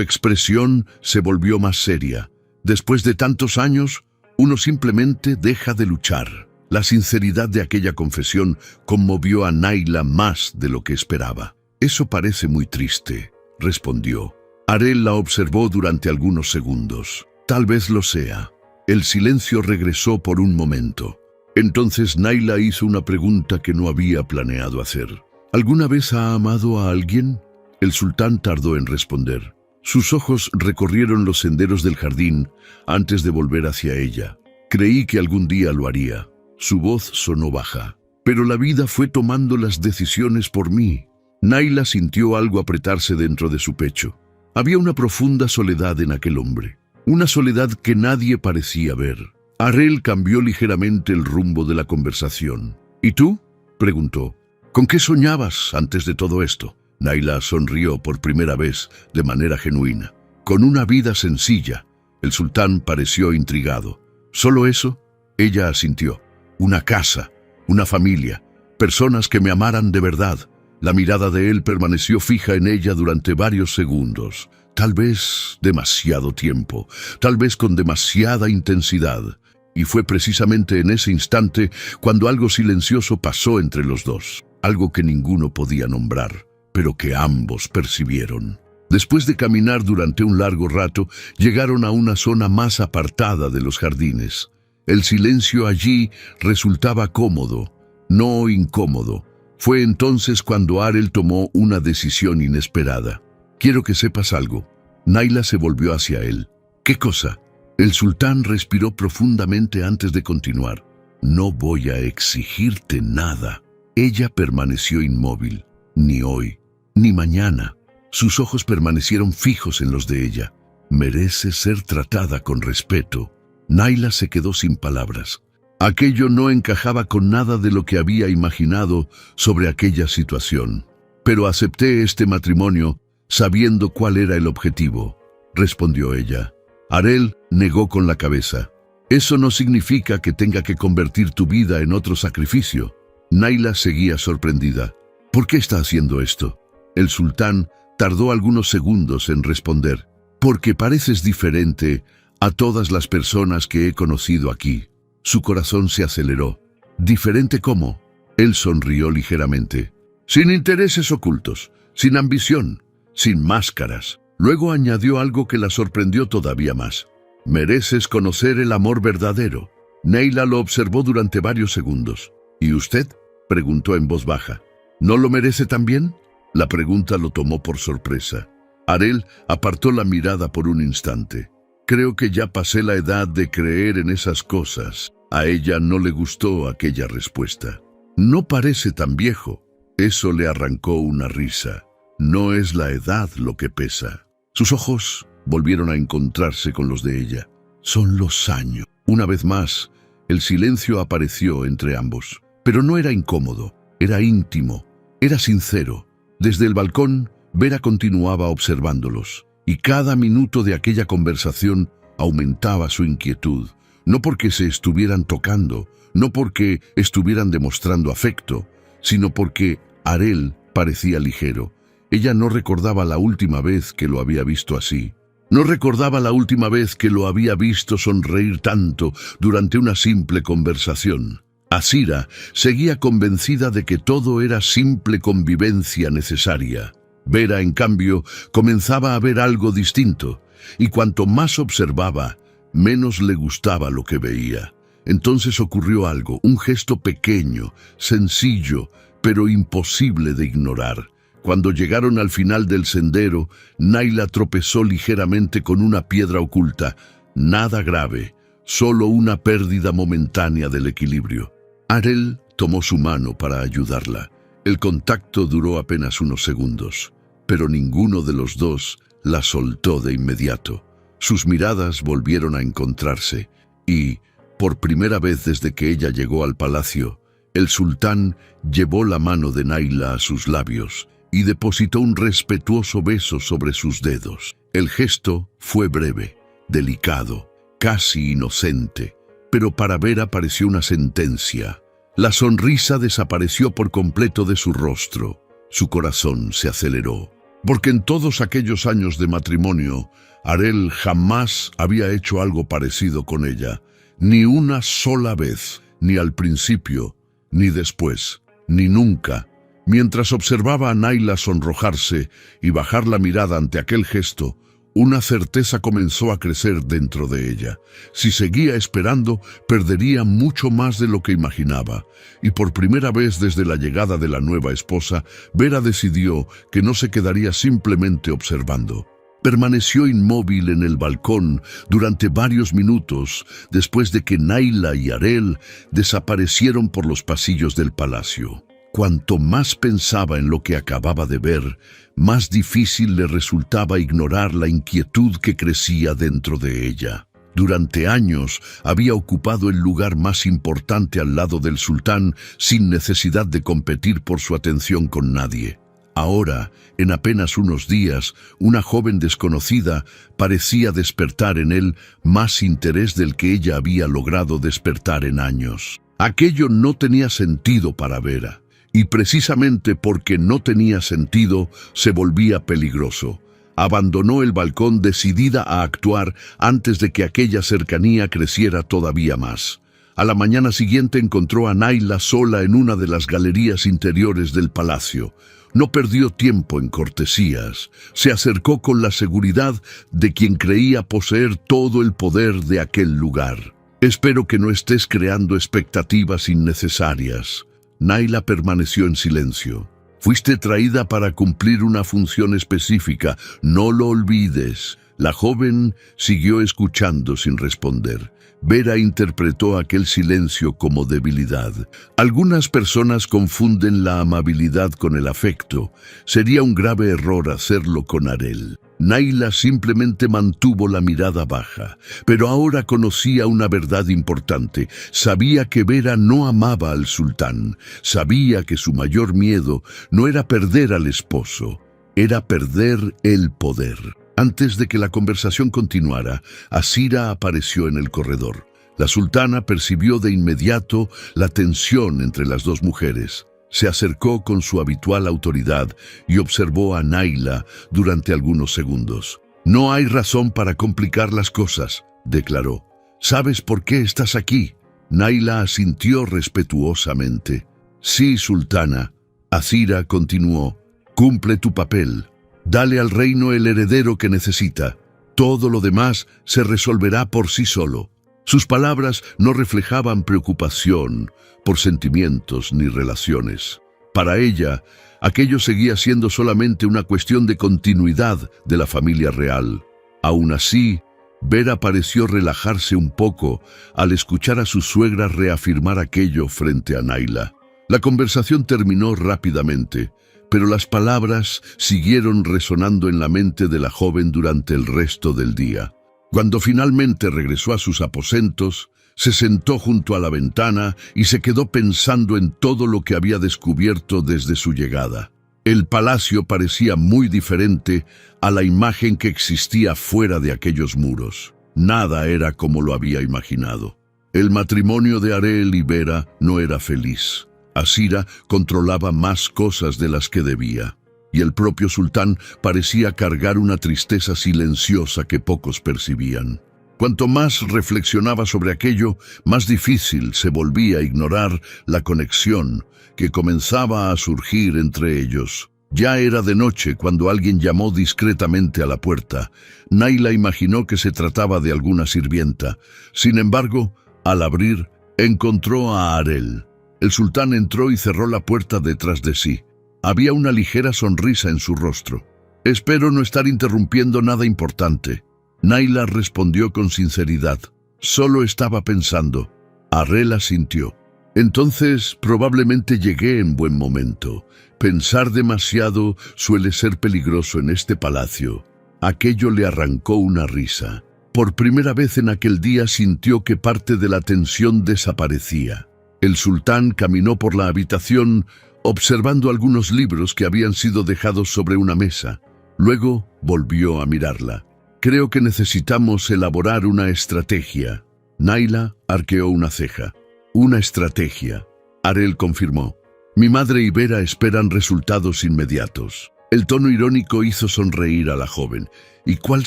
expresión se volvió más seria. Después de tantos años, uno simplemente deja de luchar. La sinceridad de aquella confesión conmovió a Naila más de lo que esperaba. Eso parece muy triste, respondió. Arel la observó durante algunos segundos. Tal vez lo sea. El silencio regresó por un momento. Entonces Naila hizo una pregunta que no había planeado hacer. ¿Alguna vez ha amado a alguien? El sultán tardó en responder. Sus ojos recorrieron los senderos del jardín antes de volver hacia ella. Creí que algún día lo haría. Su voz sonó baja. Pero la vida fue tomando las decisiones por mí. Naila sintió algo apretarse dentro de su pecho. Había una profunda soledad en aquel hombre. Una soledad que nadie parecía ver. Arel cambió ligeramente el rumbo de la conversación. ¿Y tú?, preguntó. ¿Con qué soñabas antes de todo esto? Naila sonrió por primera vez de manera genuina. Con una vida sencilla. El sultán pareció intrigado. ¿Solo eso? Ella asintió. Una casa, una familia, personas que me amaran de verdad. La mirada de él permaneció fija en ella durante varios segundos. Tal vez demasiado tiempo, tal vez con demasiada intensidad. Y fue precisamente en ese instante cuando algo silencioso pasó entre los dos. Algo que ninguno podía nombrar, pero que ambos percibieron. Después de caminar durante un largo rato, llegaron a una zona más apartada de los jardines. El silencio allí resultaba cómodo, no incómodo. Fue entonces cuando Arel tomó una decisión inesperada. Quiero que sepas algo. Naila se volvió hacia él. ¿Qué cosa? El sultán respiró profundamente antes de continuar. No voy a exigirte nada. Ella permaneció inmóvil. Ni hoy, ni mañana. Sus ojos permanecieron fijos en los de ella. Merece ser tratada con respeto. Naila se quedó sin palabras. Aquello no encajaba con nada de lo que había imaginado sobre aquella situación. Pero acepté este matrimonio sabiendo cuál era el objetivo, respondió ella. Arel negó con la cabeza. Eso no significa que tenga que convertir tu vida en otro sacrificio. Naila seguía sorprendida. ¿Por qué está haciendo esto? El sultán tardó algunos segundos en responder. Porque pareces diferente a todas las personas que he conocido aquí. Su corazón se aceleró. ¿Diferente cómo? Él sonrió ligeramente. Sin intereses ocultos, sin ambición, sin máscaras. Luego añadió algo que la sorprendió todavía más. Mereces conocer el amor verdadero. Naila lo observó durante varios segundos. ¿Y usted?, preguntó en voz baja. ¿No lo merece también? La pregunta lo tomó por sorpresa. Arel apartó la mirada por un instante. Creo que ya pasé la edad de creer en esas cosas. A ella no le gustó aquella respuesta. No parece tan viejo. Eso le arrancó una risa. No es la edad lo que pesa. Sus ojos volvieron a encontrarse con los de ella. Son los años. Una vez más, el silencio apareció entre ambos. Pero no era incómodo, era íntimo, era sincero. Desde el balcón, Vera continuaba observándolos. Y cada minuto de aquella conversación aumentaba su inquietud. No porque se estuvieran tocando, no porque estuvieran demostrando afecto, sino porque Arel parecía ligero. Ella no recordaba la última vez que lo había visto así. No recordaba la última vez que lo había visto sonreír tanto durante una simple conversación. Asira seguía convencida de que todo era simple convivencia necesaria. Vera, en cambio, comenzaba a ver algo distinto, y cuanto más observaba, menos le gustaba lo que veía. Entonces ocurrió algo, un gesto pequeño, sencillo, pero imposible de ignorar. Cuando llegaron al final del sendero, Naila tropezó ligeramente con una piedra oculta. Nada grave, solo una pérdida momentánea del equilibrio. Arel tomó su mano para ayudarla. El contacto duró apenas unos segundos, pero ninguno de los dos la soltó de inmediato. Sus miradas volvieron a encontrarse y, por primera vez desde que ella llegó al palacio, el sultán llevó la mano de Naila a sus labios y depositó un respetuoso beso sobre sus dedos. El gesto fue breve, delicado, casi inocente, pero para Vera pareció una sentencia. La sonrisa desapareció por completo de su rostro. Su corazón se aceleró, porque en todos aquellos años de matrimonio, Arel jamás había hecho algo parecido con ella, ni una sola vez, ni al principio, ni después, ni nunca. Mientras observaba a Naila sonrojarse y bajar la mirada ante aquel gesto, una certeza comenzó a crecer dentro de ella. Si seguía esperando, perdería mucho más de lo que imaginaba. Y por primera vez desde la llegada de la nueva esposa, Vera decidió que no se quedaría simplemente observando. Permaneció inmóvil en el balcón durante varios minutos después de que Naila y Arel desaparecieron por los pasillos del palacio. Cuanto más pensaba en lo que acababa de ver, más difícil le resultaba ignorar la inquietud que crecía dentro de ella. Durante años había ocupado el lugar más importante al lado del sultán sin necesidad de competir por su atención con nadie. Ahora, en apenas unos días, una joven desconocida parecía despertar en él más interés del que ella había logrado despertar en años. Aquello no tenía sentido para Vera, y precisamente porque no tenía sentido, se volvía peligroso. Abandonó el balcón decidida a actuar antes de que aquella cercanía creciera todavía más. A la mañana siguiente encontró a Naila sola en una de las galerías interiores del palacio. No perdió tiempo en cortesías. Se acercó con la seguridad de quien creía poseer todo el poder de aquel lugar. «Espero que no estés creando expectativas innecesarias». Naila permaneció en silencio. «Fuiste traída para cumplir una función específica, no lo olvides». La joven siguió escuchando sin responder. Vera interpretó aquel silencio como debilidad. Algunas personas confunden la amabilidad con el afecto. Sería un grave error hacerlo con Arel. Naila simplemente mantuvo la mirada baja, pero ahora conocía una verdad importante. Sabía que Vera no amaba al sultán. Sabía que su mayor miedo no era perder al esposo, era perder el poder. Antes de que la conversación continuara, Asira apareció en el corredor. La sultana percibió de inmediato la tensión entre las dos mujeres. Se acercó con su habitual autoridad y observó a Naila durante algunos segundos. «No hay razón para complicar las cosas», declaró. «¿Sabes por qué estás aquí?» Naila asintió respetuosamente. «Sí, sultana». Asira continuó. «Cumple tu papel. Dale al reino el heredero que necesita. Todo lo demás se resolverá por sí solo». Sus palabras no reflejaban preocupación por sentimientos ni relaciones. Para ella, aquello seguía siendo solamente una cuestión de continuidad de la familia real. Aún así, Vera pareció relajarse un poco al escuchar a su suegra reafirmar aquello frente a Naila. La conversación terminó rápidamente, pero las palabras siguieron resonando en la mente de la joven durante el resto del día. Cuando finalmente regresó a sus aposentos, se sentó junto a la ventana y se quedó pensando en todo lo que había descubierto desde su llegada. El palacio parecía muy diferente a la imagen que existía fuera de aquellos muros. Nada era como lo había imaginado. El matrimonio de Arel y Vera no era feliz. Asira controlaba más cosas de las que debía, y el propio sultán parecía cargar una tristeza silenciosa que pocos percibían. Cuanto más reflexionaba sobre aquello, más difícil se volvía a ignorar la conexión que comenzaba a surgir entre ellos. Ya era de noche cuando alguien llamó discretamente a la puerta. Naila imaginó que se trataba de alguna sirvienta. Sin embargo, al abrir, encontró a Arel. El sultán entró y cerró la puerta detrás de sí. Había una ligera sonrisa en su rostro. «Espero no estar interrumpiendo nada importante». Naila respondió con sinceridad. «Solo estaba pensando». Arel asintió. «Entonces probablemente llegué en buen momento. Pensar demasiado suele ser peligroso en este palacio». Aquello le arrancó una risa. Por primera vez en aquel día sintió que parte de la tensión desaparecía. El sultán caminó por la habitación observando algunos libros que habían sido dejados sobre una mesa. Luego volvió a mirarla. «Creo que necesitamos elaborar una estrategia». Naila arqueó una ceja. «Una estrategia». Arel confirmó. «Mi madre y Vera esperan resultados inmediatos». El tono irónico hizo sonreír a la joven. «¿Y cuál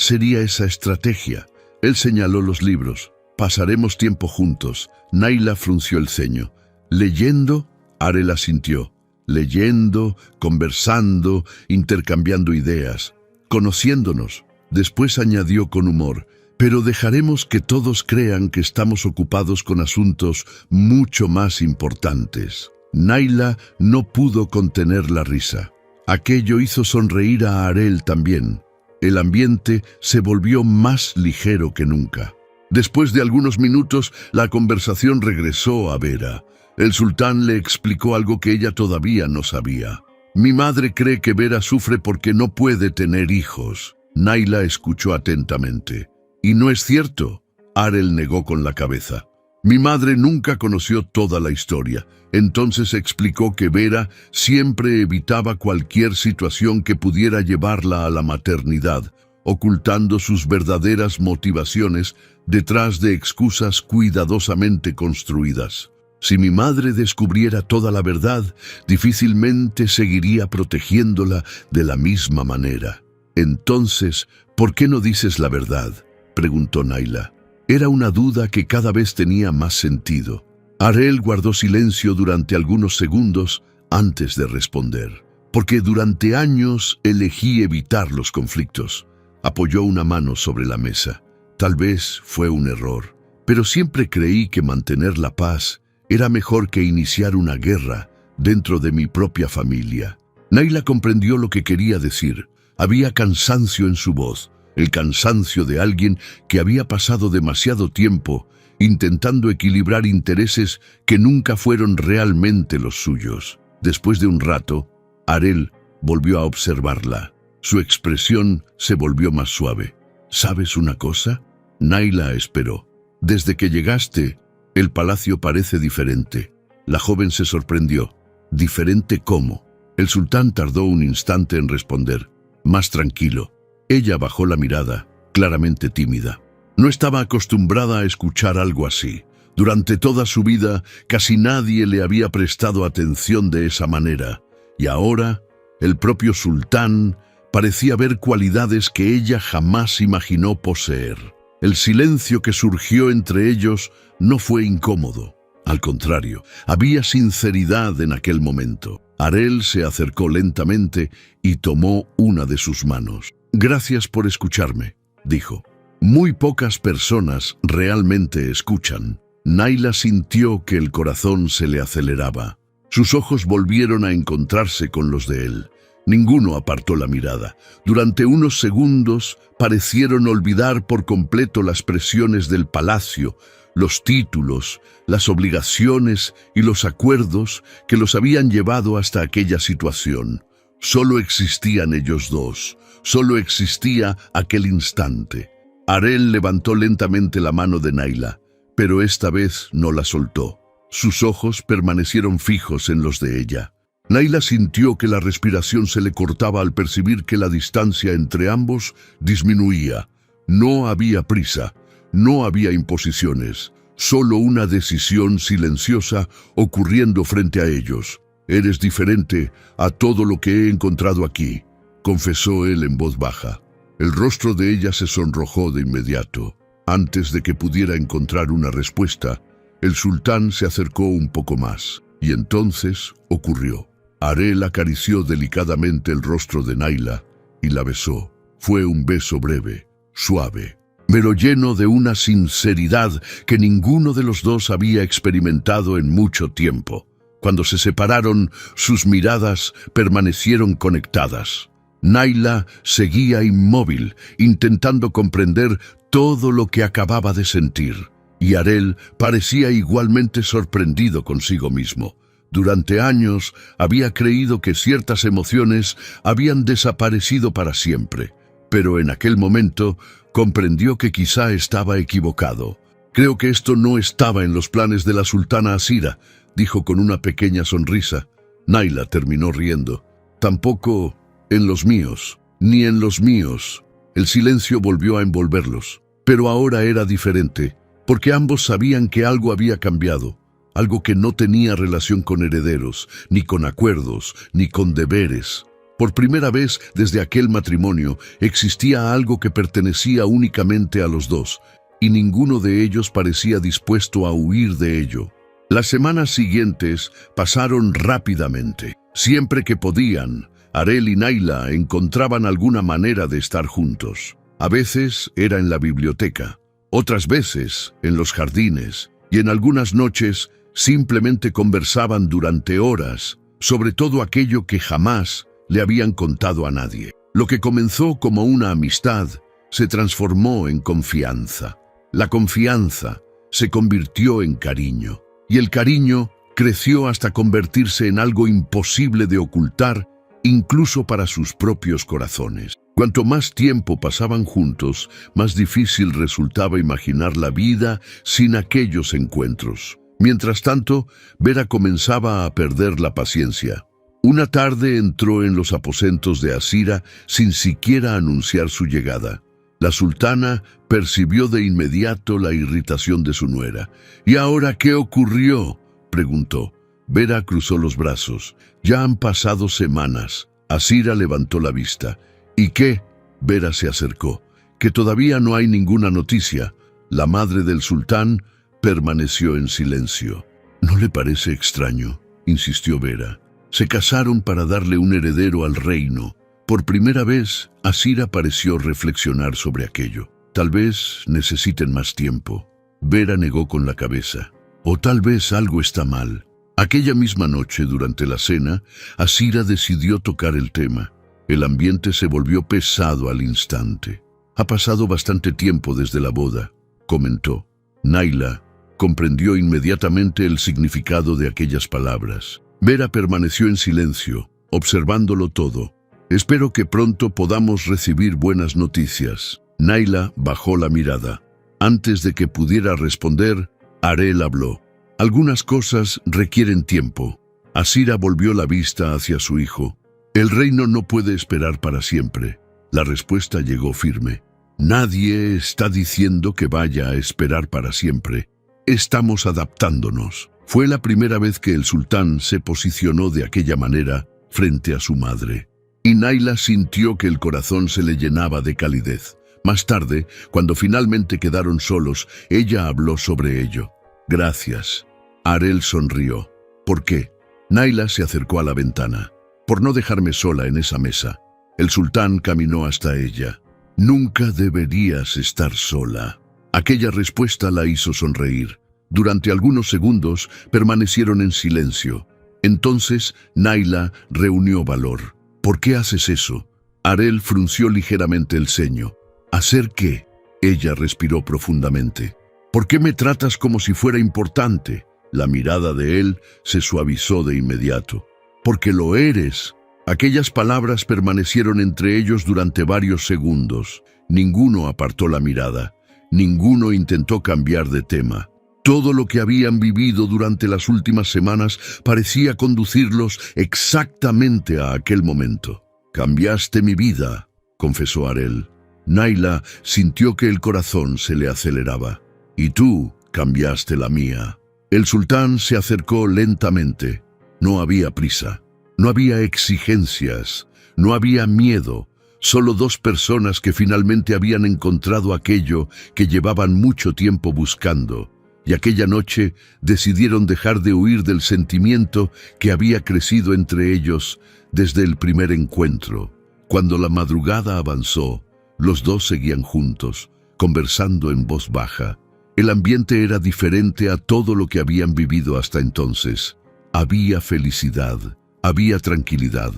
sería esa estrategia?» Él señaló los libros. «Pasaremos tiempo juntos». Naila frunció el ceño. «¿Leyendo?» Arel asintió. «Leyendo, conversando, intercambiando ideas, conociéndonos». Después añadió con humor. «Pero dejaremos que todos crean que estamos ocupados con asuntos mucho más importantes». Naila no pudo contener la risa. Aquello hizo sonreír a Arel también. El ambiente se volvió más ligero que nunca. Después de algunos minutos, la conversación regresó a Vera. El sultán le explicó algo que ella todavía no sabía. Mi madre cree que Vera sufre porque no puede tener hijos. Naila escuchó atentamente. ¿Y no es cierto? Arel negó con la cabeza. Mi madre nunca conoció toda la historia. Entonces explicó que Vera siempre evitaba cualquier situación que pudiera llevarla a la maternidad, ocultando sus verdaderas motivaciones detrás de excusas cuidadosamente construidas. Si mi madre descubriera toda la verdad, difícilmente seguiría protegiéndola de la misma manera. Entonces, ¿por qué no dices la verdad?, preguntó Naila. Era una duda que cada vez tenía más sentido. Arel guardó silencio durante algunos segundos antes de responder. Porque durante años elegí evitar los conflictos. Apoyó una mano sobre la mesa. Tal vez fue un error, pero siempre creí que mantener la paz era mejor que iniciar una guerra dentro de mi propia familia. Naila comprendió lo que quería decir. Había cansancio en su voz, el cansancio de alguien que había pasado demasiado tiempo intentando equilibrar intereses que nunca fueron realmente los suyos. Después de un rato, Arel volvió a observarla. Su expresión se volvió más suave. ¿Sabes una cosa? Naila esperó. Desde que llegaste, el palacio parece diferente. La joven se sorprendió. ¿Diferente cómo? El sultán tardó un instante en responder. Más tranquilo. Ella bajó la mirada, claramente tímida. No estaba acostumbrada a escuchar algo así. Durante toda su vida, casi nadie le había prestado atención de esa manera. Y ahora, el propio sultán parecía ver cualidades que ella jamás imaginó poseer. El silencio que surgió entre ellos no fue incómodo. Al contrario, había sinceridad en aquel momento. Arel se acercó lentamente y tomó una de sus manos. «Gracias por escucharme», dijo. Muy pocas personas realmente escuchan. Naila sintió que el corazón se le aceleraba. Sus ojos volvieron a encontrarse con los de él. Ninguno apartó la mirada. Durante unos segundos parecieron olvidar por completo las presiones del palacio, los títulos, las obligaciones y los acuerdos que los habían llevado hasta aquella situación. Solo existían ellos dos. Solo existía aquel instante. Arel levantó lentamente la mano de Naila, pero esta vez no la soltó. Sus ojos permanecieron fijos en los de ella. Naila sintió que la respiración se le cortaba al percibir que la distancia entre ambos disminuía. No había prisa, no había imposiciones, solo una decisión silenciosa ocurriendo frente a ellos. «Eres diferente a todo lo que he encontrado aquí», confesó él en voz baja. El rostro de ella se sonrojó de inmediato. Antes de que pudiera encontrar una respuesta, el sultán se acercó un poco más, y entonces ocurrió. Arel acarició delicadamente el rostro de Naila y la besó. Fue un beso breve, suave, pero lleno de una sinceridad que ninguno de los dos había experimentado en mucho tiempo. Cuando se separaron, sus miradas permanecieron conectadas. Naila seguía inmóvil, intentando comprender todo lo que acababa de sentir, y Arel parecía igualmente sorprendido consigo mismo. Durante años había creído que ciertas emociones habían desaparecido para siempre, pero en aquel momento comprendió que quizá estaba equivocado. «Creo que esto no estaba en los planes de la sultana Asira», dijo con una pequeña sonrisa. Naila terminó riendo. «Tampoco en los míos, ni en los míos». El silencio volvió a envolverlos, pero ahora era diferente, porque ambos sabían que algo había cambiado, algo que no tenía relación con herederos, ni con acuerdos, ni con deberes. Por primera vez desde aquel matrimonio existía algo que pertenecía únicamente a los dos, y ninguno de ellos parecía dispuesto a huir de ello. Las semanas siguientes pasaron rápidamente. Siempre que podían, Arel y Naila encontraban alguna manera de estar juntos. A veces era en la biblioteca, otras veces en los jardines, y en algunas noches simplemente conversaban durante horas sobre todo aquello que jamás le habían contado a nadie. Lo que comenzó como una amistad se transformó en confianza. La confianza se convirtió en cariño, y el cariño creció hasta convertirse en algo imposible de ocultar, incluso para sus propios corazones. Cuanto más tiempo pasaban juntos, más difícil resultaba imaginar la vida sin aquellos encuentros. Mientras tanto, Vera comenzaba a perder la paciencia. Una tarde entró en los aposentos de Asira sin siquiera anunciar su llegada. La sultana percibió de inmediato la irritación de su nuera. «¿Y ahora qué ocurrió?», preguntó. Vera cruzó los brazos. «Ya han pasado semanas». Asira levantó la vista. «¿Y qué?». Vera se acercó. «Que todavía no hay ninguna noticia». La madre del sultán permaneció en silencio. «¿No le parece extraño?», insistió Vera. «Se casaron para darle un heredero al reino». Por primera vez, Asira pareció reflexionar sobre aquello. «Tal vez necesiten más tiempo». Vera negó con la cabeza. «O tal vez algo está mal». Aquella misma noche, durante la cena, Asira decidió tocar el tema. El ambiente se volvió pesado al instante. «Ha pasado bastante tiempo desde la boda», comentó. Naila comprendió inmediatamente el significado de aquellas palabras. Vera permaneció en silencio, observándolo todo. «Espero que pronto podamos recibir buenas noticias». Naila bajó la mirada. Antes de que pudiera responder, Arel habló. «Algunas cosas requieren tiempo». Asira volvió la vista hacia su hijo. «El reino no puede esperar para siempre». La respuesta llegó firme. «Nadie está diciendo que vaya a esperar para siempre. Estamos adaptándonos». Fue la primera vez que el sultán se posicionó de aquella manera frente a su madre. Y Naila sintió que el corazón se le llenaba de calidez. Más tarde, cuando finalmente quedaron solos, ella habló sobre ello. «Gracias». Arel sonrió. «¿Por qué?». Naila se acercó a la ventana. «Por no dejarme sola en esa mesa». El sultán caminó hasta ella. «Nunca deberías estar sola». Aquella respuesta la hizo sonreír. Durante algunos segundos permanecieron en silencio. Entonces Naila reunió valor. «¿Por qué haces eso?». Arel frunció ligeramente el ceño. «¿Hacer qué?». Ella respiró profundamente. «¿Por qué me tratas como si fuera importante?». La mirada de él se suavizó de inmediato. «Porque lo eres». Aquellas palabras permanecieron entre ellos durante varios segundos. Ninguno apartó la mirada. Ninguno intentó cambiar de tema. Todo lo que habían vivido durante las últimas semanas parecía conducirlos exactamente a aquel momento. «Cambiaste mi vida», confesó Arel. Naila sintió que el corazón se le aceleraba. «Y tú cambiaste la mía». El sultán se acercó lentamente. No había prisa, no había exigencias, no había miedo. Solo dos personas que finalmente habían encontrado aquello que llevaban mucho tiempo buscando. Y aquella noche decidieron dejar de huir del sentimiento que había crecido entre ellos desde el primer encuentro. Cuando la madrugada avanzó, los dos seguían juntos, conversando en voz baja. El ambiente era diferente a todo lo que habían vivido hasta entonces. Había felicidad, había tranquilidad,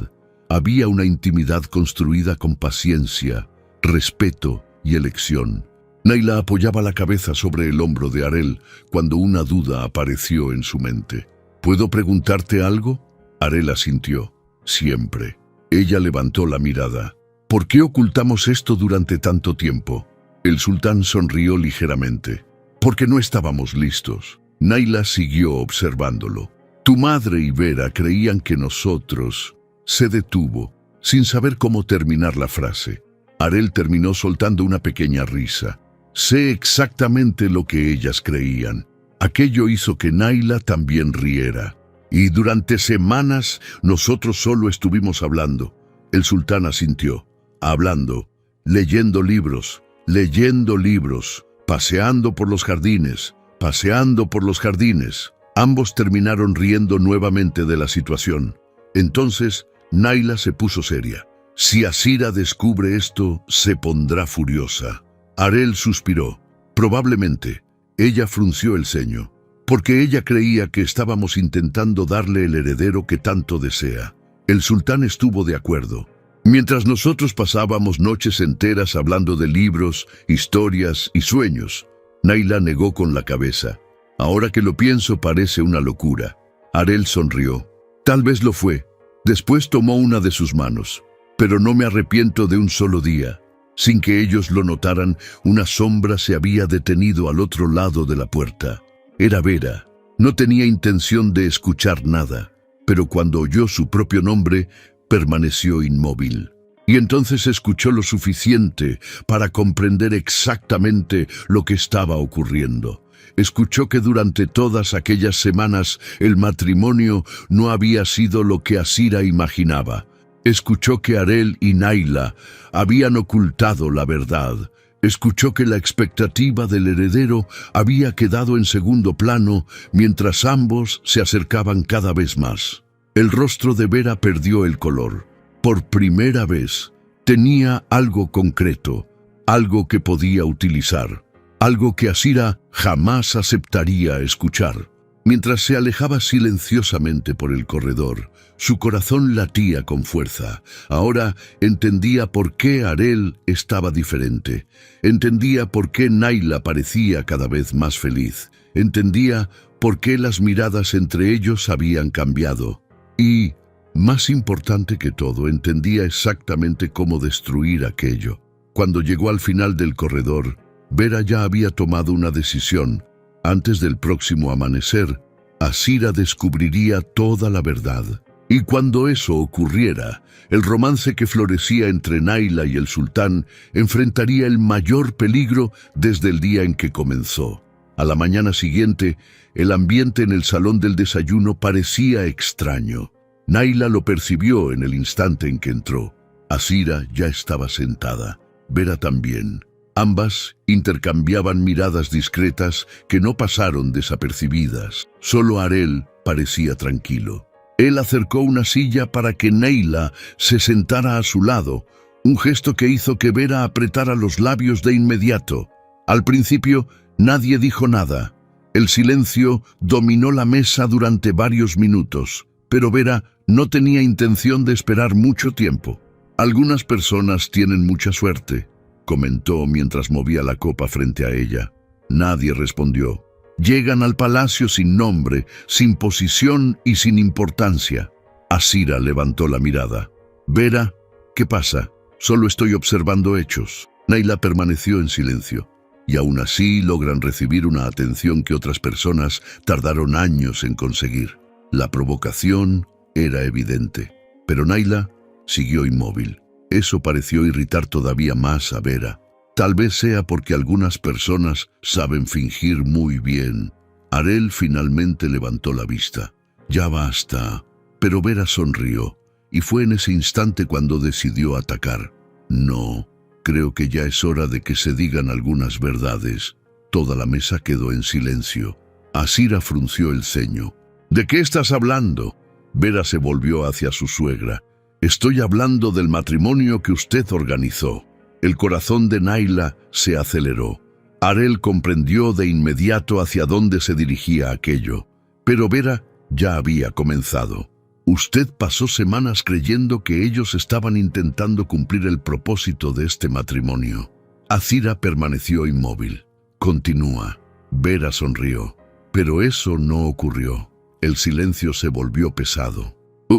había una intimidad construida con paciencia, respeto y elección. Naila apoyaba la cabeza sobre el hombro de Arel cuando una duda apareció en su mente. «¿Puedo preguntarte algo?». Arel asintió. «Siempre». Ella levantó la mirada. «¿Por qué ocultamos esto durante tanto tiempo?». El sultán sonrió ligeramente. «Porque no estábamos listos». Naila siguió observándolo. «Tu madre y Vera creían que nosotros…». Se detuvo, sin saber cómo terminar la frase. Arel terminó soltando una pequeña risa. «Sé exactamente lo que ellas creían». Aquello hizo que Naila también riera. «Y durante semanas nosotros solo estuvimos hablando». El sultán asintió. «Hablando, leyendo libros, paseando por los jardines, Ambos terminaron riendo nuevamente de la situación. Entonces, Naila se puso seria. «Si Asira descubre esto, se pondrá furiosa». Arel suspiró. «Probablemente». Ella frunció el ceño, porque ella creía que estábamos intentando darle el heredero que tanto desea. El sultán estuvo de acuerdo. Mientras nosotros pasábamos noches enteras hablando de libros, historias y sueños, Naila negó con la cabeza. Ahora que lo pienso parece una locura. Arel sonrió. Tal vez lo fue. Después tomó una de sus manos. Pero no me arrepiento de un solo día. Sin que ellos lo notaran, una sombra se había detenido al otro lado de la puerta. Era Vera. No tenía intención de escuchar nada, pero cuando oyó su propio nombre, permaneció inmóvil. Y entonces escuchó lo suficiente para comprender exactamente lo que estaba ocurriendo. Escuchó que durante todas aquellas semanas el matrimonio no había sido lo que Asira imaginaba. Escuchó que Arel y Naila habían ocultado la verdad. Escuchó que la expectativa del heredero había quedado en segundo plano mientras ambos se acercaban cada vez más. El rostro de Vera perdió el color. Por primera vez tenía algo concreto, algo que podía utilizar, algo que Asira jamás aceptaría escuchar. Mientras se alejaba silenciosamente por el corredor, su corazón latía con fuerza. Ahora entendía por qué Arel estaba diferente. Entendía por qué Naila parecía cada vez más feliz. Entendía por qué las miradas entre ellos habían cambiado. Y, más importante que todo, entendía exactamente cómo destruir aquello. Cuando llegó al final del corredor, Vera ya había tomado una decisión. Antes del próximo amanecer, Asira descubriría toda la verdad. Y cuando eso ocurriera, el romance que florecía entre Naila y el sultán enfrentaría el mayor peligro desde el día en que comenzó. A la mañana siguiente, el ambiente en el salón del desayuno parecía extraño. Naila lo percibió en el instante en que entró. Asira ya estaba sentada. Vera también. Ambas intercambiaban miradas discretas que no pasaron desapercibidas. Solo Arel parecía tranquilo. Él acercó una silla para que Naila se sentara a su lado, un gesto que hizo que Vera apretara los labios de inmediato. Al principio, nadie dijo nada. El silencio dominó la mesa durante varios minutos, pero Vera no tenía intención de esperar mucho tiempo. Algunas personas tienen mucha suerte, comentó mientras movía la copa frente a ella. Nadie respondió. Llegan al palacio sin nombre, sin posición y sin importancia. Asira levantó la mirada. Vera, ¿qué pasa? Solo estoy observando hechos. Naila permaneció en silencio. Y aún así logran recibir una atención que otras personas tardaron años en conseguir. La provocación era evidente. Pero Naila siguió inmóvil. Eso pareció irritar todavía más a Vera. Tal vez sea porque algunas personas saben fingir muy bien. Arel finalmente levantó la vista. Ya basta. Pero Vera sonrió, y fue en ese instante cuando decidió atacar. No, creo que ya es hora de que se digan algunas verdades. Toda la mesa quedó en silencio. Asira frunció el ceño. ¿De qué estás hablando? Vera se volvió hacia su suegra. Estoy hablando del matrimonio que usted organizó. El corazón de Naila se aceleró. Arel comprendió de inmediato hacia dónde se dirigía aquello. Pero Vera ya había comenzado. Usted pasó semanas creyendo que ellos estaban intentando cumplir el propósito de este matrimonio. Asira permaneció inmóvil. Continúa. Vera sonrió. Pero eso no ocurrió. El silencio se volvió pesado.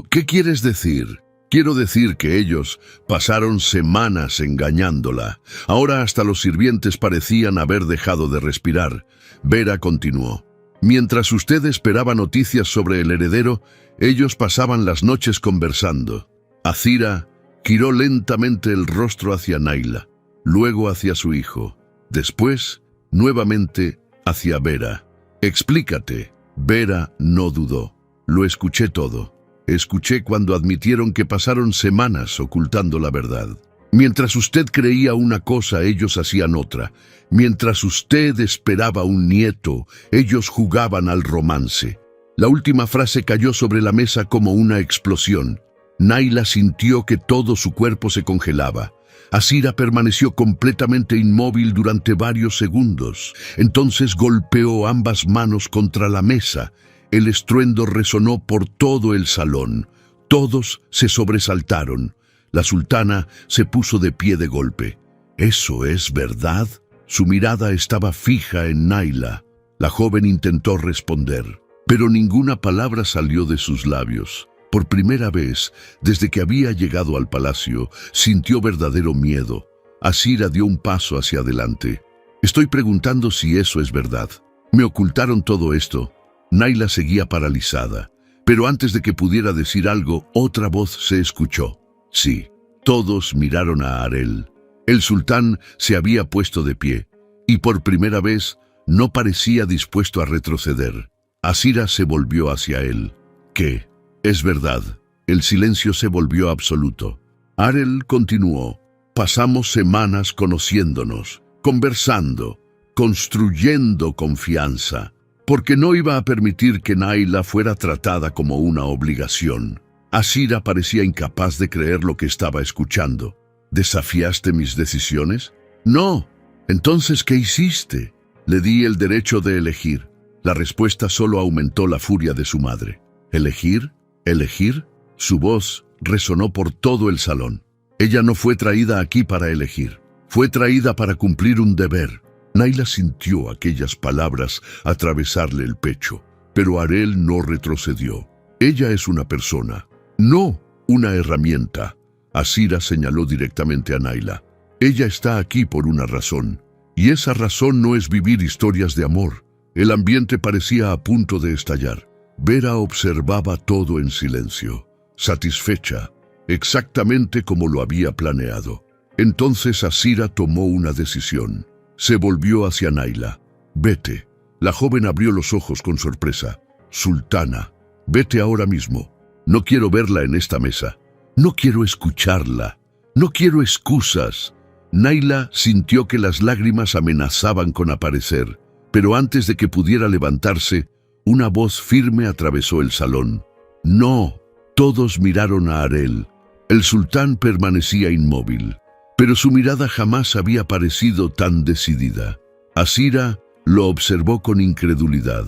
¿Qué quieres decir? Quiero decir que ellos pasaron semanas engañándola. Ahora hasta los sirvientes parecían haber dejado de respirar. Vera continuó. Mientras usted esperaba noticias sobre el heredero, ellos pasaban las noches conversando. Asira giró lentamente el rostro hacia Naila, luego hacia su hijo, después nuevamente hacia Vera. Explícate. Vera no dudó. Lo escuché todo. Escuché cuando admitieron que pasaron semanas ocultando la verdad. Mientras usted creía una cosa, ellos hacían otra. Mientras usted esperaba un nieto, ellos jugaban al romance. La última frase cayó sobre la mesa como una explosión. Naila sintió que todo su cuerpo se congelaba. Asira permaneció completamente inmóvil durante varios segundos. Entonces golpeó ambas manos contra la mesa. El estruendo resonó por todo el salón. Todos se sobresaltaron. La sultana se puso de pie de golpe. ¿Eso es verdad? Su mirada estaba fija en Naila. La joven intentó responder, pero ninguna palabra salió de sus labios. Por primera vez, desde que había llegado al palacio, sintió verdadero miedo. Asira dio un paso hacia adelante. Estoy preguntando si eso es verdad. Me ocultaron todo esto. Naila seguía paralizada, pero antes de que pudiera decir algo, otra voz se escuchó. Sí, todos miraron a Harel. El sultán se había puesto de pie, y por primera vez no parecía dispuesto a retroceder. Asira se volvió hacia él. ¿Qué? Es verdad. El silencio se volvió absoluto. Harel continuó. Pasamos semanas conociéndonos, conversando, construyendo confianza, porque no iba a permitir que Naila fuera tratada como una obligación. Asira parecía incapaz de creer lo que estaba escuchando. ¿Desafiaste mis decisiones? No. Entonces, ¿qué hiciste? Le di el derecho de elegir. La respuesta solo aumentó la furia de su madre. ¿Elegir? ¿Elegir? Su voz resonó por todo el salón. Ella no fue traída aquí para elegir. Fue traída para cumplir un deber. Naila sintió aquellas palabras atravesarle el pecho, pero Harel no retrocedió. Ella es una persona, no una herramienta. Asira señaló directamente a Naila. Ella está aquí por una razón, y esa razón no es vivir historias de amor. El ambiente parecía a punto de estallar. Vera observaba todo en silencio, satisfecha, exactamente como lo había planeado. Entonces Asira tomó una decisión. Se volvió hacia Naila. Vete. La joven abrió los ojos con sorpresa. Sultana, vete ahora mismo. No quiero verla en esta mesa. No quiero escucharla. No quiero excusas. Naila sintió que las lágrimas amenazaban con aparecer, pero antes de que pudiera levantarse, una voz firme atravesó el salón. No. Todos miraron a Harel. El sultán permanecía inmóvil, pero su mirada jamás había parecido tan decidida. Asira lo observó con incredulidad.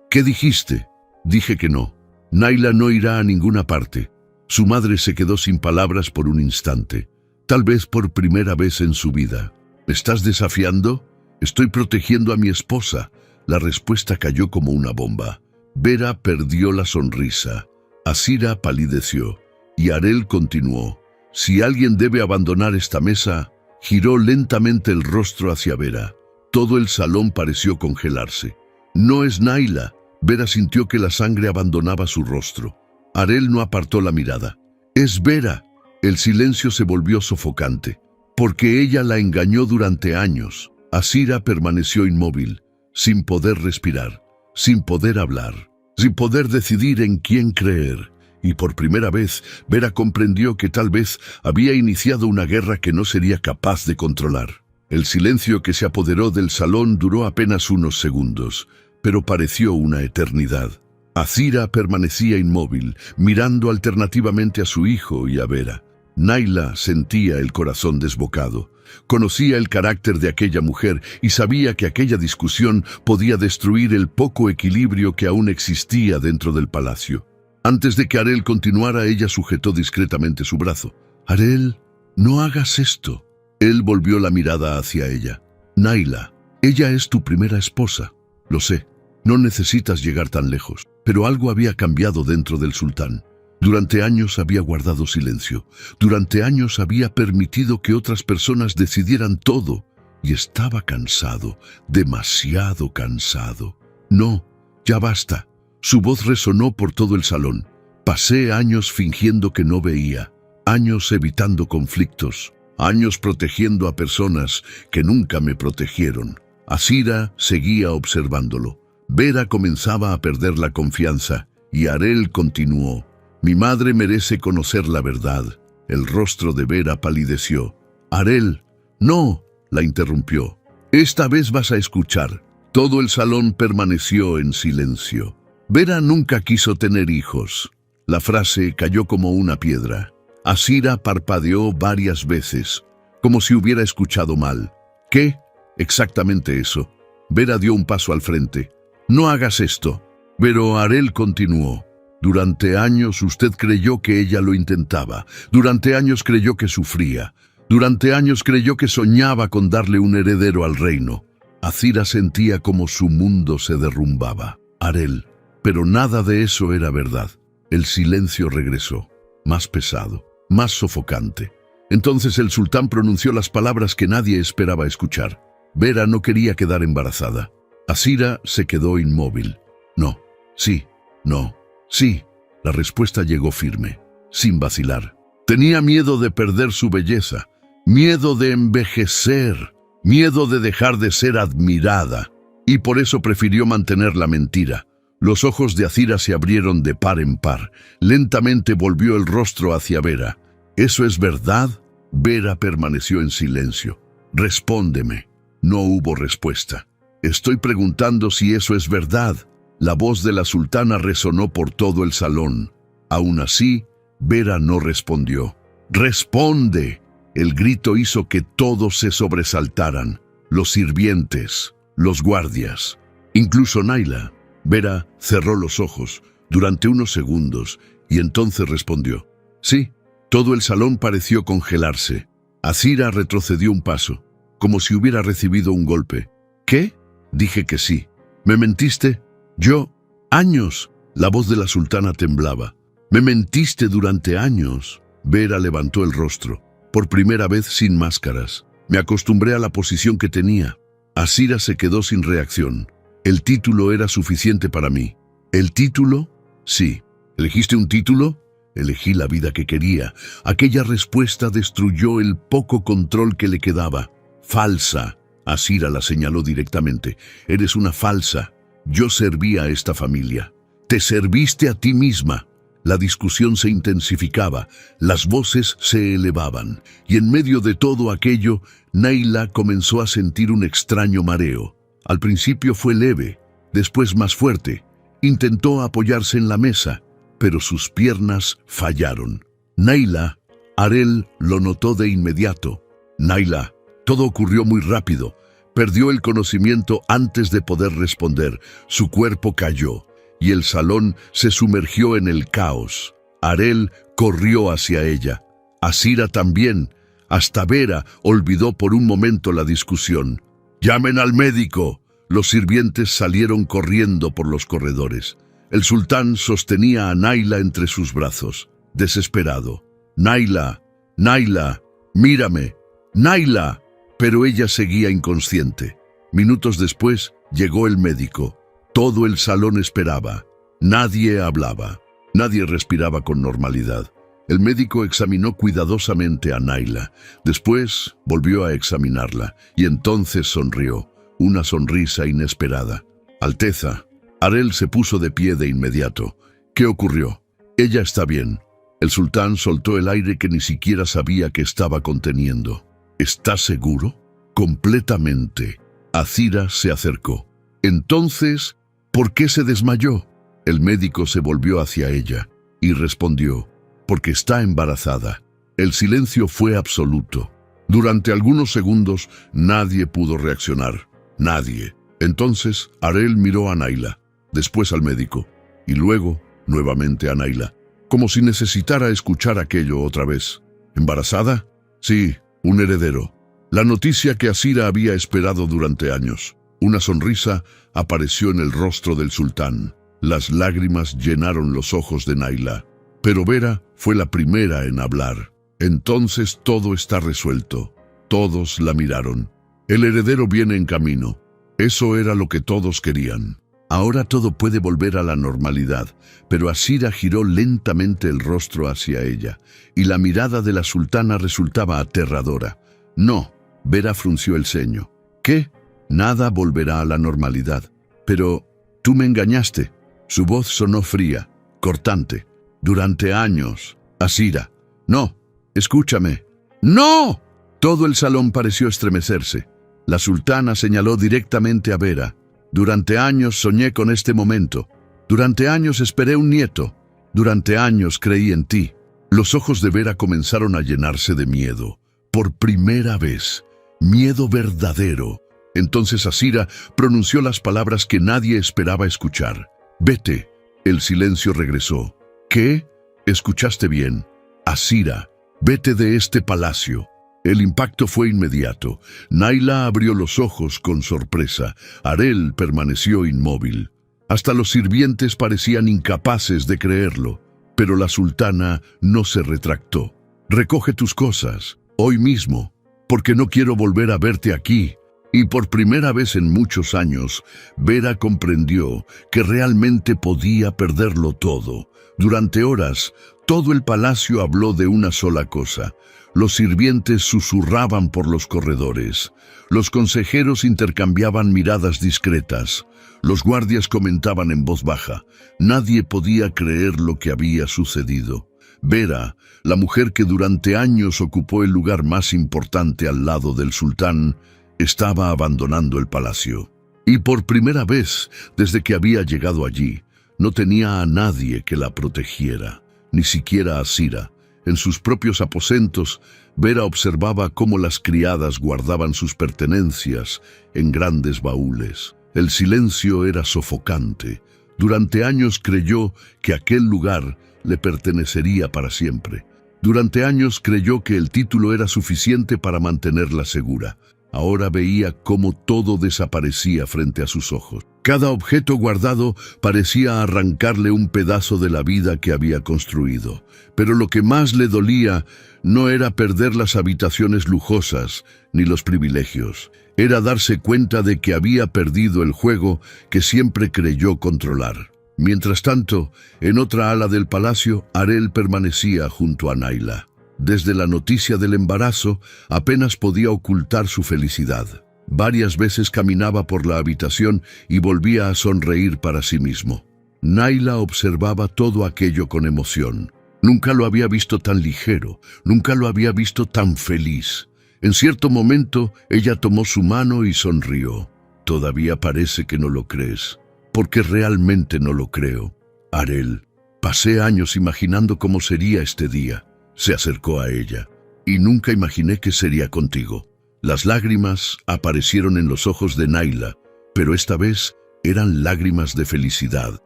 ¿Qué dijiste? Dije que no. Naila no irá a ninguna parte. Su madre se quedó sin palabras por un instante, tal vez por primera vez en su vida. ¿Me estás desafiando? Estoy protegiendo a mi esposa. La respuesta cayó como una bomba. Vera perdió la sonrisa. Asira palideció, y Harel continuó. Si alguien debe abandonar esta mesa, giró lentamente el rostro hacia Vera. Todo el salón pareció congelarse. No es Naila. Vera sintió que la sangre abandonaba su rostro. Harel no apartó la mirada. Es Vera. El silencio se volvió sofocante, porque ella la engañó durante años. Asira permaneció inmóvil, sin poder respirar, sin poder hablar, sin poder decidir en quién creer. Y por primera vez, Vera comprendió que tal vez había iniciado una guerra que no sería capaz de controlar. El silencio que se apoderó del salón duró apenas unos segundos, pero pareció una eternidad. Asira permanecía inmóvil, mirando alternativamente a su hijo y a Vera. Naila sentía el corazón desbocado. Conocía el carácter de aquella mujer y sabía que aquella discusión podía destruir el poco equilibrio que aún existía dentro del palacio. Antes de que Harel continuara, ella sujetó discretamente su brazo. «Harel, no hagas esto». Él volvió la mirada hacia ella. «Naila, ella es tu primera esposa. Lo sé, no necesitas llegar tan lejos». Pero algo había cambiado dentro del sultán. Durante años había guardado silencio. Durante años había permitido que otras personas decidieran todo. Y estaba cansado, demasiado cansado. «No, ya basta». Su voz resonó por todo el salón. Pasé años fingiendo que no veía, años evitando conflictos, años protegiendo a personas que nunca me protegieron. Asira seguía observándolo. Vera comenzaba a perder la confianza y Harel continuó. Mi madre merece conocer la verdad. El rostro de Vera palideció. Harel, no, la interrumpió. Esta vez vas a escuchar. Todo el salón permaneció en silencio. Vera nunca quiso tener hijos. La frase cayó como una piedra. Asira parpadeó varias veces, como si hubiera escuchado mal. ¿Qué? Exactamente eso. Vera dio un paso al frente. No hagas esto. Pero Harel continuó. Durante años usted creyó que ella lo intentaba. Durante años creyó que sufría. Durante años creyó que soñaba con darle un heredero al reino. Azira sentía como su mundo se derrumbaba. Harel. Pero nada de eso era verdad. El silencio regresó, más pesado, más sofocante. Entonces el sultán pronunció las palabras que nadie esperaba escuchar. Vera no quería quedar embarazada. Azira se quedó inmóvil. No, sí, no, sí. La respuesta llegó firme, sin vacilar. Tenía miedo de perder su belleza, miedo de envejecer, miedo de dejar de ser admirada. Y por eso prefirió mantener la mentira. Los ojos de Azira se abrieron de par en par. Lentamente volvió el rostro hacia Vera. ¿Eso es verdad? Vera permaneció en silencio. Respóndeme. No hubo respuesta. Estoy preguntando si eso es verdad. La voz de la sultana resonó por todo el salón. Aún así, Vera no respondió. ¡Responde! El grito hizo que todos se sobresaltaran. Los sirvientes, los guardias, incluso Naila. Vera cerró los ojos durante unos segundos y entonces respondió. Sí, todo el salón pareció congelarse. Azira retrocedió un paso, como si hubiera recibido un golpe. ¿Qué? Dije que sí. ¿Me mentiste? Yo, años. La voz de la sultana temblaba. Me mentiste durante años. Vera levantó el rostro, por primera vez sin máscaras. Me acostumbré a la posición que tenía. Azira se quedó sin reacción. El título era suficiente para mí. ¿El título? Sí. ¿Elegiste un título? Elegí la vida que quería. Aquella respuesta destruyó el poco control que le quedaba. Falsa. Azira la señaló directamente. Eres una falsa. Yo serví a esta familia. Te serviste a ti misma. La discusión se intensificaba, las voces se elevaban, y en medio de todo aquello, Naila comenzó a sentir un extraño mareo. Al principio fue leve, después más fuerte. Intentó apoyarse en la mesa, pero sus piernas fallaron. Naila, Harel lo notó de inmediato. Naila, todo ocurrió muy rápido. Perdió el conocimiento antes de poder responder. Su cuerpo cayó y el salón se sumergió en el caos. Harel corrió hacia ella. Azira también. Hasta Vera olvidó por un momento la discusión. ¡Llamen al médico! Los sirvientes salieron corriendo por los corredores. El sultán sostenía a Naila entre sus brazos, desesperado. ¡Naila! ¡Naila! ¡Mírame! ¡Naila! Pero ella seguía inconsciente. Minutos después llegó el médico. Todo el salón esperaba. Nadie hablaba. Nadie respiraba con normalidad. El médico examinó cuidadosamente a Naila. Después volvió a examinarla y entonces sonrió. Una sonrisa inesperada. Alteza. Harel se puso de pie de inmediato. ¿Qué ocurrió? Ella está bien. El sultán soltó el aire que ni siquiera sabía que estaba conteniendo. ¿Estás seguro? Completamente. Azira se acercó. Entonces, ¿por qué se desmayó? El médico se volvió hacia ella y respondió, porque está embarazada. El silencio fue absoluto. Durante algunos segundos nadie pudo reaccionar. Nadie. Entonces Harel miró a Naila, después al médico, y luego nuevamente a Naila, como si necesitara escuchar aquello otra vez. ¿Embarazada? Sí, un heredero. La noticia que Azira había esperado durante años. Una sonrisa apareció en el rostro del sultán. Las lágrimas llenaron los ojos de Naila. Pero Vera fue la primera en hablar. Entonces todo está resuelto. Todos la miraron. El heredero viene en camino. Eso era lo que todos querían. Ahora todo puede volver a la normalidad, pero Azira giró lentamente el rostro hacia ella, y la mirada de la sultana resultaba aterradora. No, Vera frunció el ceño. ¿Qué? Nada volverá a la normalidad. Pero tú me engañaste. Su voz sonó fría, cortante. Durante años. Azira. No, escúchame. ¡No! Todo el salón pareció estremecerse. La sultana señaló directamente a Vera. Durante años soñé con este momento. Durante años esperé un nieto. Durante años creí en ti. Los ojos de Vera comenzaron a llenarse de miedo. Por primera vez. Miedo verdadero. Entonces Azira pronunció las palabras que nadie esperaba escuchar. Vete. El silencio regresó. ¿Qué? Escuchaste bien. Asira, vete de este palacio. El impacto fue inmediato. Naila abrió los ojos con sorpresa. Harel permaneció inmóvil. Hasta los sirvientes parecían incapaces de creerlo. Pero la sultana no se retractó. Recoge tus cosas, hoy mismo, porque no quiero volver a verte aquí. Y por primera vez en muchos años, Vera comprendió que realmente podía perderlo todo. Durante horas, todo el palacio habló de una sola cosa. Los sirvientes susurraban por los corredores. Los consejeros intercambiaban miradas discretas. Los guardias comentaban en voz baja. Nadie podía creer lo que había sucedido. Vera, la mujer que durante años ocupó el lugar más importante al lado del sultán, estaba abandonando el palacio. Y por primera vez, desde que había llegado allí, no tenía a nadie que la protegiera, ni siquiera a Asira. En sus propios aposentos, Vera observaba cómo las criadas guardaban sus pertenencias en grandes baúles. El silencio era sofocante. Durante años creyó que aquel lugar le pertenecería para siempre. Durante años creyó que el título era suficiente para mantenerla segura. Ahora veía cómo todo desaparecía frente a sus ojos. Cada objeto guardado parecía arrancarle un pedazo de la vida que había construido. Pero lo que más le dolía no era perder las habitaciones lujosas ni los privilegios. Era darse cuenta de que había perdido el juego que siempre creyó controlar. Mientras tanto, en otra ala del palacio, Harel permanecía junto a Naila. Desde la noticia del embarazo, apenas podía ocultar su felicidad. Varias veces caminaba por la habitación y volvía a sonreír para sí mismo. Naila observaba todo aquello con emoción. Nunca lo había visto tan ligero, nunca lo había visto tan feliz. En cierto momento, ella tomó su mano y sonrió. Todavía parece que no lo crees, porque realmente no lo creo. Harel, pasé años imaginando cómo sería este día. Se acercó a ella. Y nunca imaginé que sería contigo. Las lágrimas aparecieron en los ojos de Naila, pero esta vez eran lágrimas de felicidad.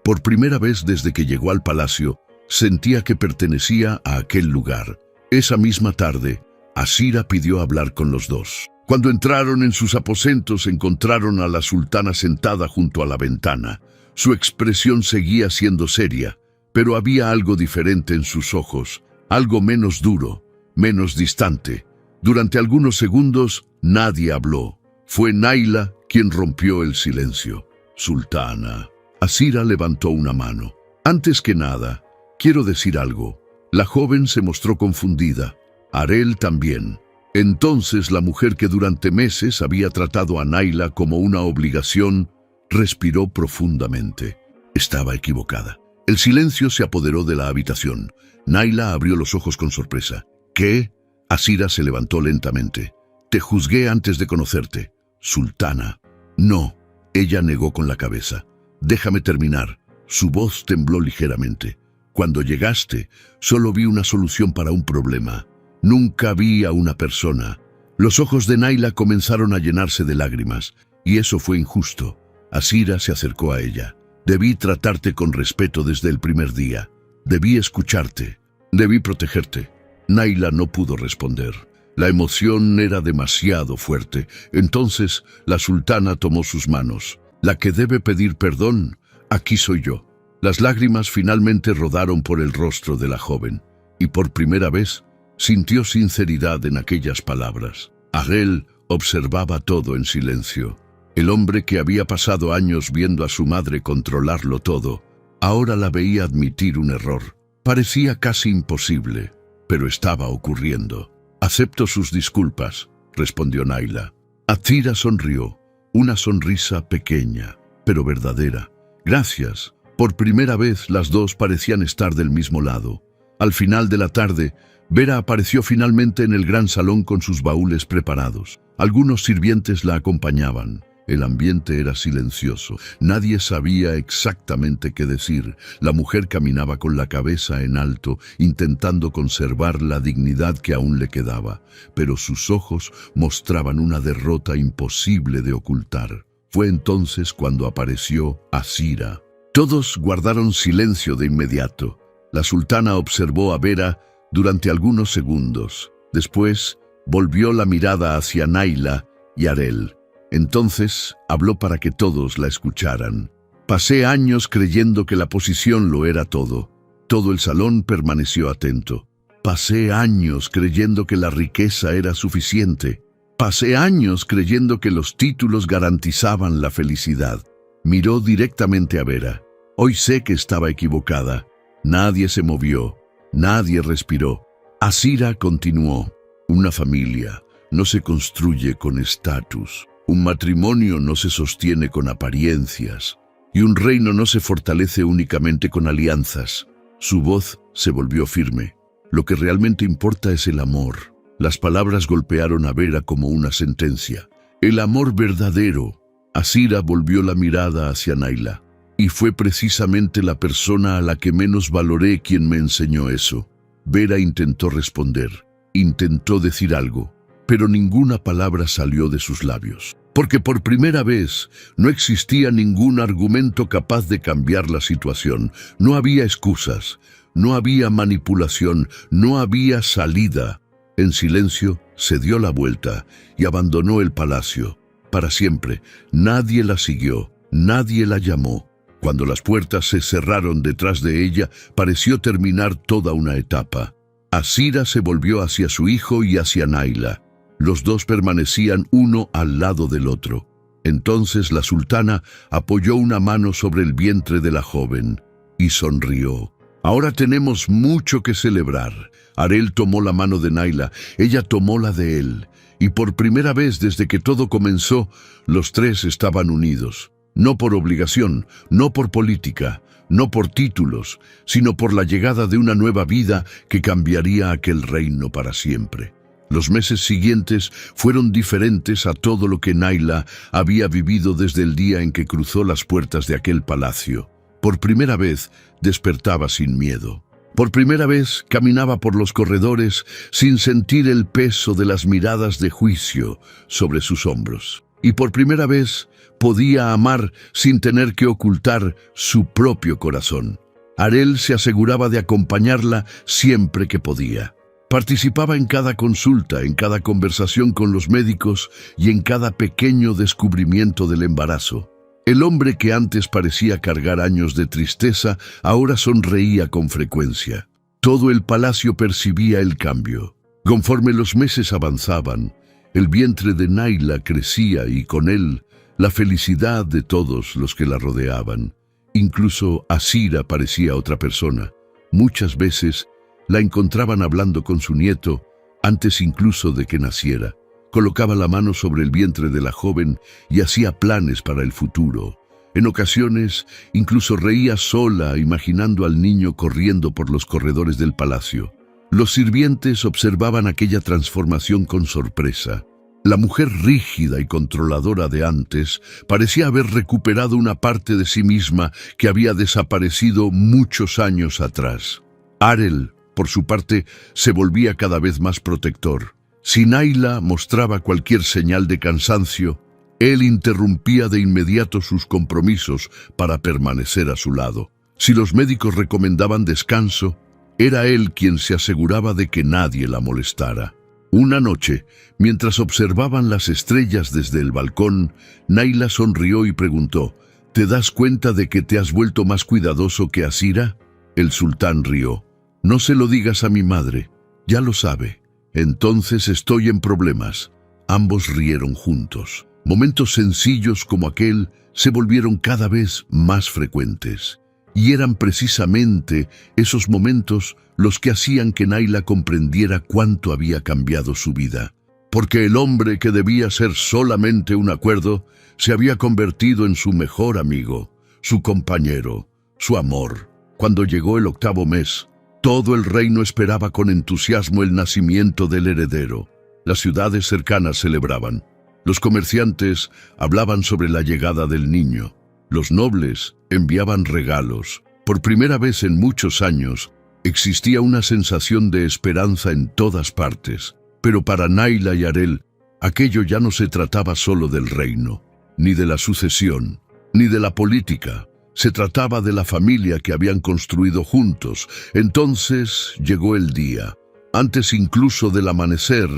Por primera vez desde que llegó al palacio, sentía que pertenecía a aquel lugar. Esa misma tarde, Asira pidió hablar con los dos. Cuando entraron en sus aposentos, encontraron a la sultana sentada junto a la ventana. Su expresión seguía siendo seria, pero había algo diferente en sus ojos. Algo menos duro, menos distante. Durante algunos segundos nadie habló. Fue Naila quien rompió el silencio. Sultana. Asira levantó una mano. Antes que nada, quiero decir algo. La joven se mostró confundida. Harel también. Entonces la mujer que durante meses había tratado a Naila como una obligación, respiró profundamente. Estaba equivocada. El silencio se apoderó de la habitación. Naila abrió los ojos con sorpresa. ¿Qué? Asira se levantó lentamente. Te juzgué antes de conocerte. Sultana. No. Ella negó con la cabeza. Déjame terminar. Su voz tembló ligeramente. Cuando llegaste, solo vi una solución para un problema. Nunca vi a una persona. Los ojos de Naila comenzaron a llenarse de lágrimas, y eso fue injusto. Asira se acercó a ella. Debí tratarte con respeto desde el primer día. Debí escucharte. Debí protegerte. Naila no pudo responder. La emoción era demasiado fuerte. Entonces la sultana tomó sus manos. La que debe pedir perdón, aquí soy yo. Las lágrimas finalmente rodaron por el rostro de la joven, y por primera vez sintió sinceridad en aquellas palabras. Harel observaba todo en silencio. El hombre que había pasado años viendo a su madre controlarlo todo, ahora la veía admitir un error. Parecía casi imposible, pero estaba ocurriendo. Acepto sus disculpas, respondió Naila. Asira sonrió, una sonrisa pequeña, pero verdadera. Gracias. Por primera vez las dos parecían estar del mismo lado. Al final de la tarde, Vera apareció finalmente en el gran salón con sus baúles preparados. Algunos sirvientes la acompañaban. El ambiente era silencioso. Nadie sabía exactamente qué decir. La mujer caminaba con la cabeza en alto, intentando conservar la dignidad que aún le quedaba, pero sus ojos mostraban una derrota imposible de ocultar. Fue entonces cuando apareció Asira. Todos guardaron silencio de inmediato. La sultana observó a Vera durante algunos segundos. Después, volvió la mirada hacia Naila y Arel. Entonces, habló para que todos la escucharan. Pasé años creyendo que la posición lo era todo. Todo el salón permaneció atento. Pasé años creyendo que la riqueza era suficiente. Pasé años creyendo que los títulos garantizaban la felicidad. Miró directamente a Vera. Hoy sé que estaba equivocada. Nadie se movió. Nadie respiró. Asira continuó. Una familia no se construye con estatus. Un matrimonio no se sostiene con apariencias. Y un reino no se fortalece únicamente con alianzas. Su voz se volvió firme. Lo que realmente importa es el amor. Las palabras golpearon a Vera como una sentencia. El amor verdadero. Asira volvió la mirada hacia Naila. Y fue precisamente la persona a la que menos valoré quien me enseñó eso. Vera intentó responder. Intentó decir algo. Pero ninguna palabra salió de sus labios. Porque por primera vez no existía ningún argumento capaz de cambiar la situación. No había excusas. No había manipulación. No había salida. En silencio, se dio la vuelta y abandonó el palacio. Para siempre, nadie la siguió, nadie la llamó. Cuando las puertas se cerraron detrás de ella, pareció terminar toda una etapa. Asira se volvió hacia su hijo y hacia Naila. Los dos permanecían uno al lado del otro. Entonces la sultana apoyó una mano sobre el vientre de la joven y sonrió. Ahora tenemos mucho que celebrar. Arel tomó la mano de Naila, ella tomó la de él. Y por primera vez desde que todo comenzó, los tres estaban unidos. No por obligación, no por política, no por títulos, sino por la llegada de una nueva vida que cambiaría aquel reino para siempre. Los meses siguientes fueron diferentes a todo lo que Naila había vivido desde el día en que cruzó las puertas de aquel palacio. Por primera vez despertaba sin miedo. Por primera vez caminaba por los corredores sin sentir el peso de las miradas de juicio sobre sus hombros. Y por primera vez podía amar sin tener que ocultar su propio corazón. Arel se aseguraba de acompañarla siempre que podía. Participaba en cada consulta, en cada conversación con los médicos y en cada pequeño descubrimiento del embarazo. El hombre que antes parecía cargar años de tristeza, ahora sonreía con frecuencia. Todo el palacio percibía el cambio. Conforme los meses avanzaban, el vientre de Naila crecía y con él la felicidad de todos los que la rodeaban. Incluso Asira parecía otra persona. Muchas veces la encontraban hablando con su nieto, antes incluso de que naciera. Colocaba la mano sobre el vientre de la joven y hacía planes para el futuro. En ocasiones, incluso reía sola, imaginando al niño corriendo por los corredores del palacio. Los sirvientes observaban aquella transformación con sorpresa. La mujer rígida y controladora de antes parecía haber recuperado una parte de sí misma que había desaparecido muchos años atrás. Arel, por su parte, se volvía cada vez más protector. Si Naila mostraba cualquier señal de cansancio, él interrumpía de inmediato sus compromisos para permanecer a su lado. Si los médicos recomendaban descanso, era él quien se aseguraba de que nadie la molestara. Una noche, mientras observaban las estrellas desde el balcón, Naila sonrió y preguntó: ¿Te das cuenta de que te has vuelto más cuidadoso que Asira? El sultán rió. No se lo digas a mi madre, ya lo sabe. Entonces estoy en problemas. Ambos rieron juntos. Momentos sencillos como aquel se volvieron cada vez más frecuentes. Y eran precisamente esos momentos los que hacían que Naila comprendiera cuánto había cambiado su vida. Porque el hombre que debía ser solamente un acuerdo se había convertido en su mejor amigo, su compañero, su amor. Cuando llegó el 8º mes, todo el reino esperaba con entusiasmo el nacimiento del heredero. Las ciudades cercanas celebraban. Los comerciantes hablaban sobre la llegada del niño. Los nobles enviaban regalos. Por primera vez en muchos años, existía una sensación de esperanza en todas partes. Pero para Naila y Arel, aquello ya no se trataba solo del reino, ni de la sucesión, ni de la política, Se trataba de la familia que habían construido juntos. Entonces llegó el día. Antes incluso del amanecer,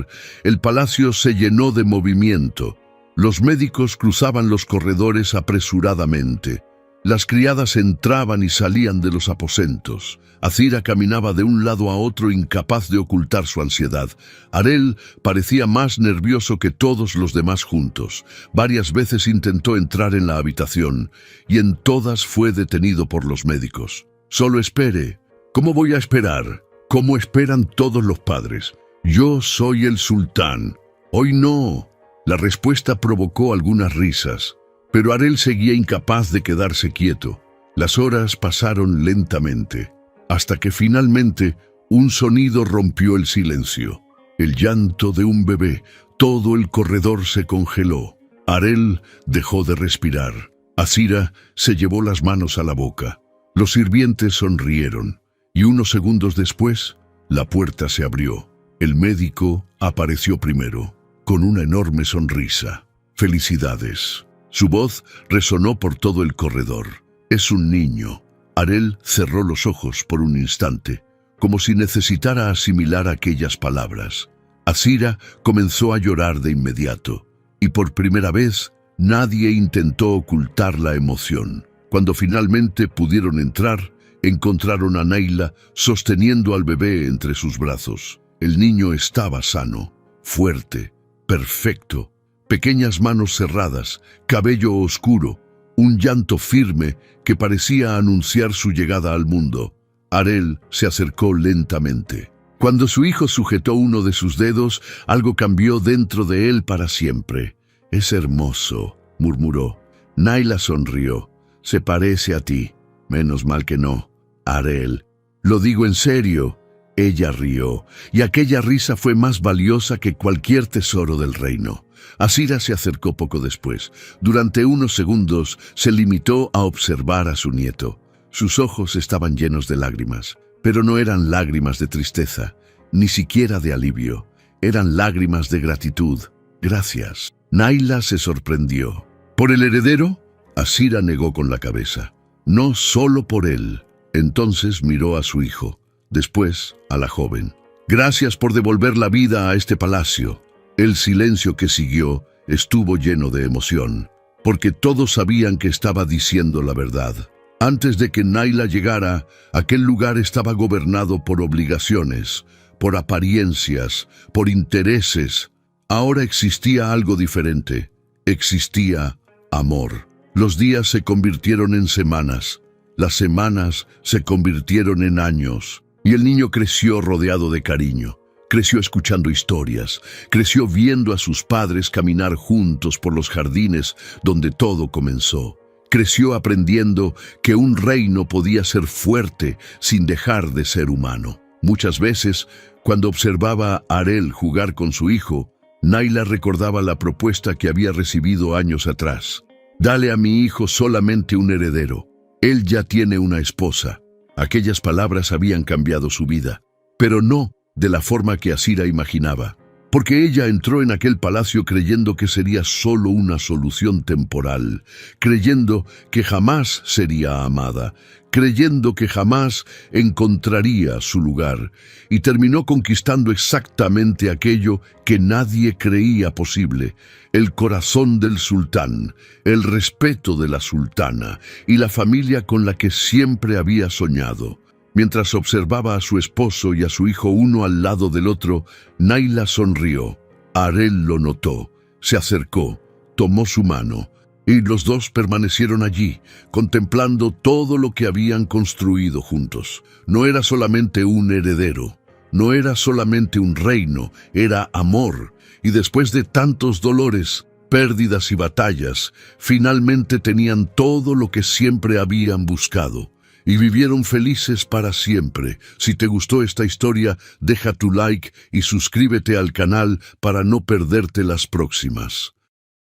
el palacio se llenó de movimiento. Los médicos cruzaban los corredores apresuradamente. Las criadas entraban y salían de los aposentos. Azira caminaba de un lado a otro incapaz de ocultar su ansiedad. Arel parecía más nervioso que todos los demás juntos. Varias veces intentó entrar en la habitación y en todas fue detenido por los médicos. «Solo espere». «¿Cómo voy a esperar? ¿Cómo esperan todos los padres? Yo soy el sultán». «Hoy no». La respuesta provocó algunas risas, pero Arel seguía incapaz de quedarse quieto. Las horas pasaron lentamente, hasta que finalmente un sonido rompió el silencio. El llanto de un bebé. Todo el corredor se congeló. Arel dejó de respirar. Azira se llevó las manos a la boca. Los sirvientes sonrieron, y unos segundos después, la puerta se abrió. El médico apareció primero, con una enorme sonrisa. «Felicidades». Su voz resonó por todo el corredor. «Es un niño». Arel cerró los ojos por un instante, como si necesitara asimilar aquellas palabras. Azira comenzó a llorar de inmediato, y por primera vez nadie intentó ocultar la emoción. Cuando finalmente pudieron entrar, encontraron a Nayla sosteniendo al bebé entre sus brazos. El niño estaba sano, fuerte, perfecto. Pequeñas manos cerradas, cabello oscuro, un llanto firme que parecía anunciar su llegada al mundo. Arel se acercó lentamente. Cuando su hijo sujetó uno de sus dedos, algo cambió dentro de él para siempre. «Es hermoso», murmuró. Nayla sonrió. «Se parece a ti». «Menos mal que no». «Arel». «Lo digo en serio». Ella rió, y aquella risa fue más valiosa que cualquier tesoro del reino. Azira se acercó poco después. Durante unos segundos se limitó a observar a su nieto. Sus ojos estaban llenos de lágrimas, pero no eran lágrimas de tristeza, ni siquiera de alivio. Eran lágrimas de gratitud. «Gracias». Nayla se sorprendió. «¿Por el heredero?» Azira negó con la cabeza. «No solo por él». Entonces miró a su hijo, después a la joven. «Gracias por devolver la vida a este palacio». El silencio que siguió estuvo lleno de emoción, porque todos sabían que estaba diciendo la verdad. Antes de que Nayla llegara, aquel lugar estaba gobernado por obligaciones, por apariencias, por intereses. Ahora existía algo diferente. Existía amor. Los días se convirtieron en semanas, las semanas se convirtieron en años, y el niño creció rodeado de cariño. Creció escuchando historias, creció viendo a sus padres caminar juntos por los jardines donde todo comenzó. Creció aprendiendo que un reino podía ser fuerte sin dejar de ser humano. Muchas veces, cuando observaba a Arel jugar con su hijo, Nayla recordaba la propuesta que había recibido años atrás. «Dale a mi hijo solamente un heredero. Él ya tiene una esposa». Aquellas palabras habían cambiado su vida, pero no de la forma que Azira imaginaba, porque ella entró en aquel palacio creyendo que sería solo una solución temporal, creyendo que jamás sería amada, creyendo que jamás encontraría su lugar, y terminó conquistando exactamente aquello que nadie creía posible: el corazón del sultán, el respeto de la sultana y la familia con la que siempre había soñado. Mientras observaba a su esposo y a su hijo uno al lado del otro, Nayla sonrió. Arel lo notó, se acercó, tomó su mano, y los dos permanecieron allí, contemplando todo lo que habían construido juntos. No era solamente un heredero, no era solamente un reino, era amor, y después de tantos dolores, pérdidas y batallas, finalmente tenían todo lo que siempre habían buscado. Y vivieron felices para siempre. Si te gustó esta historia, deja tu like y suscríbete al canal para no perderte las próximas.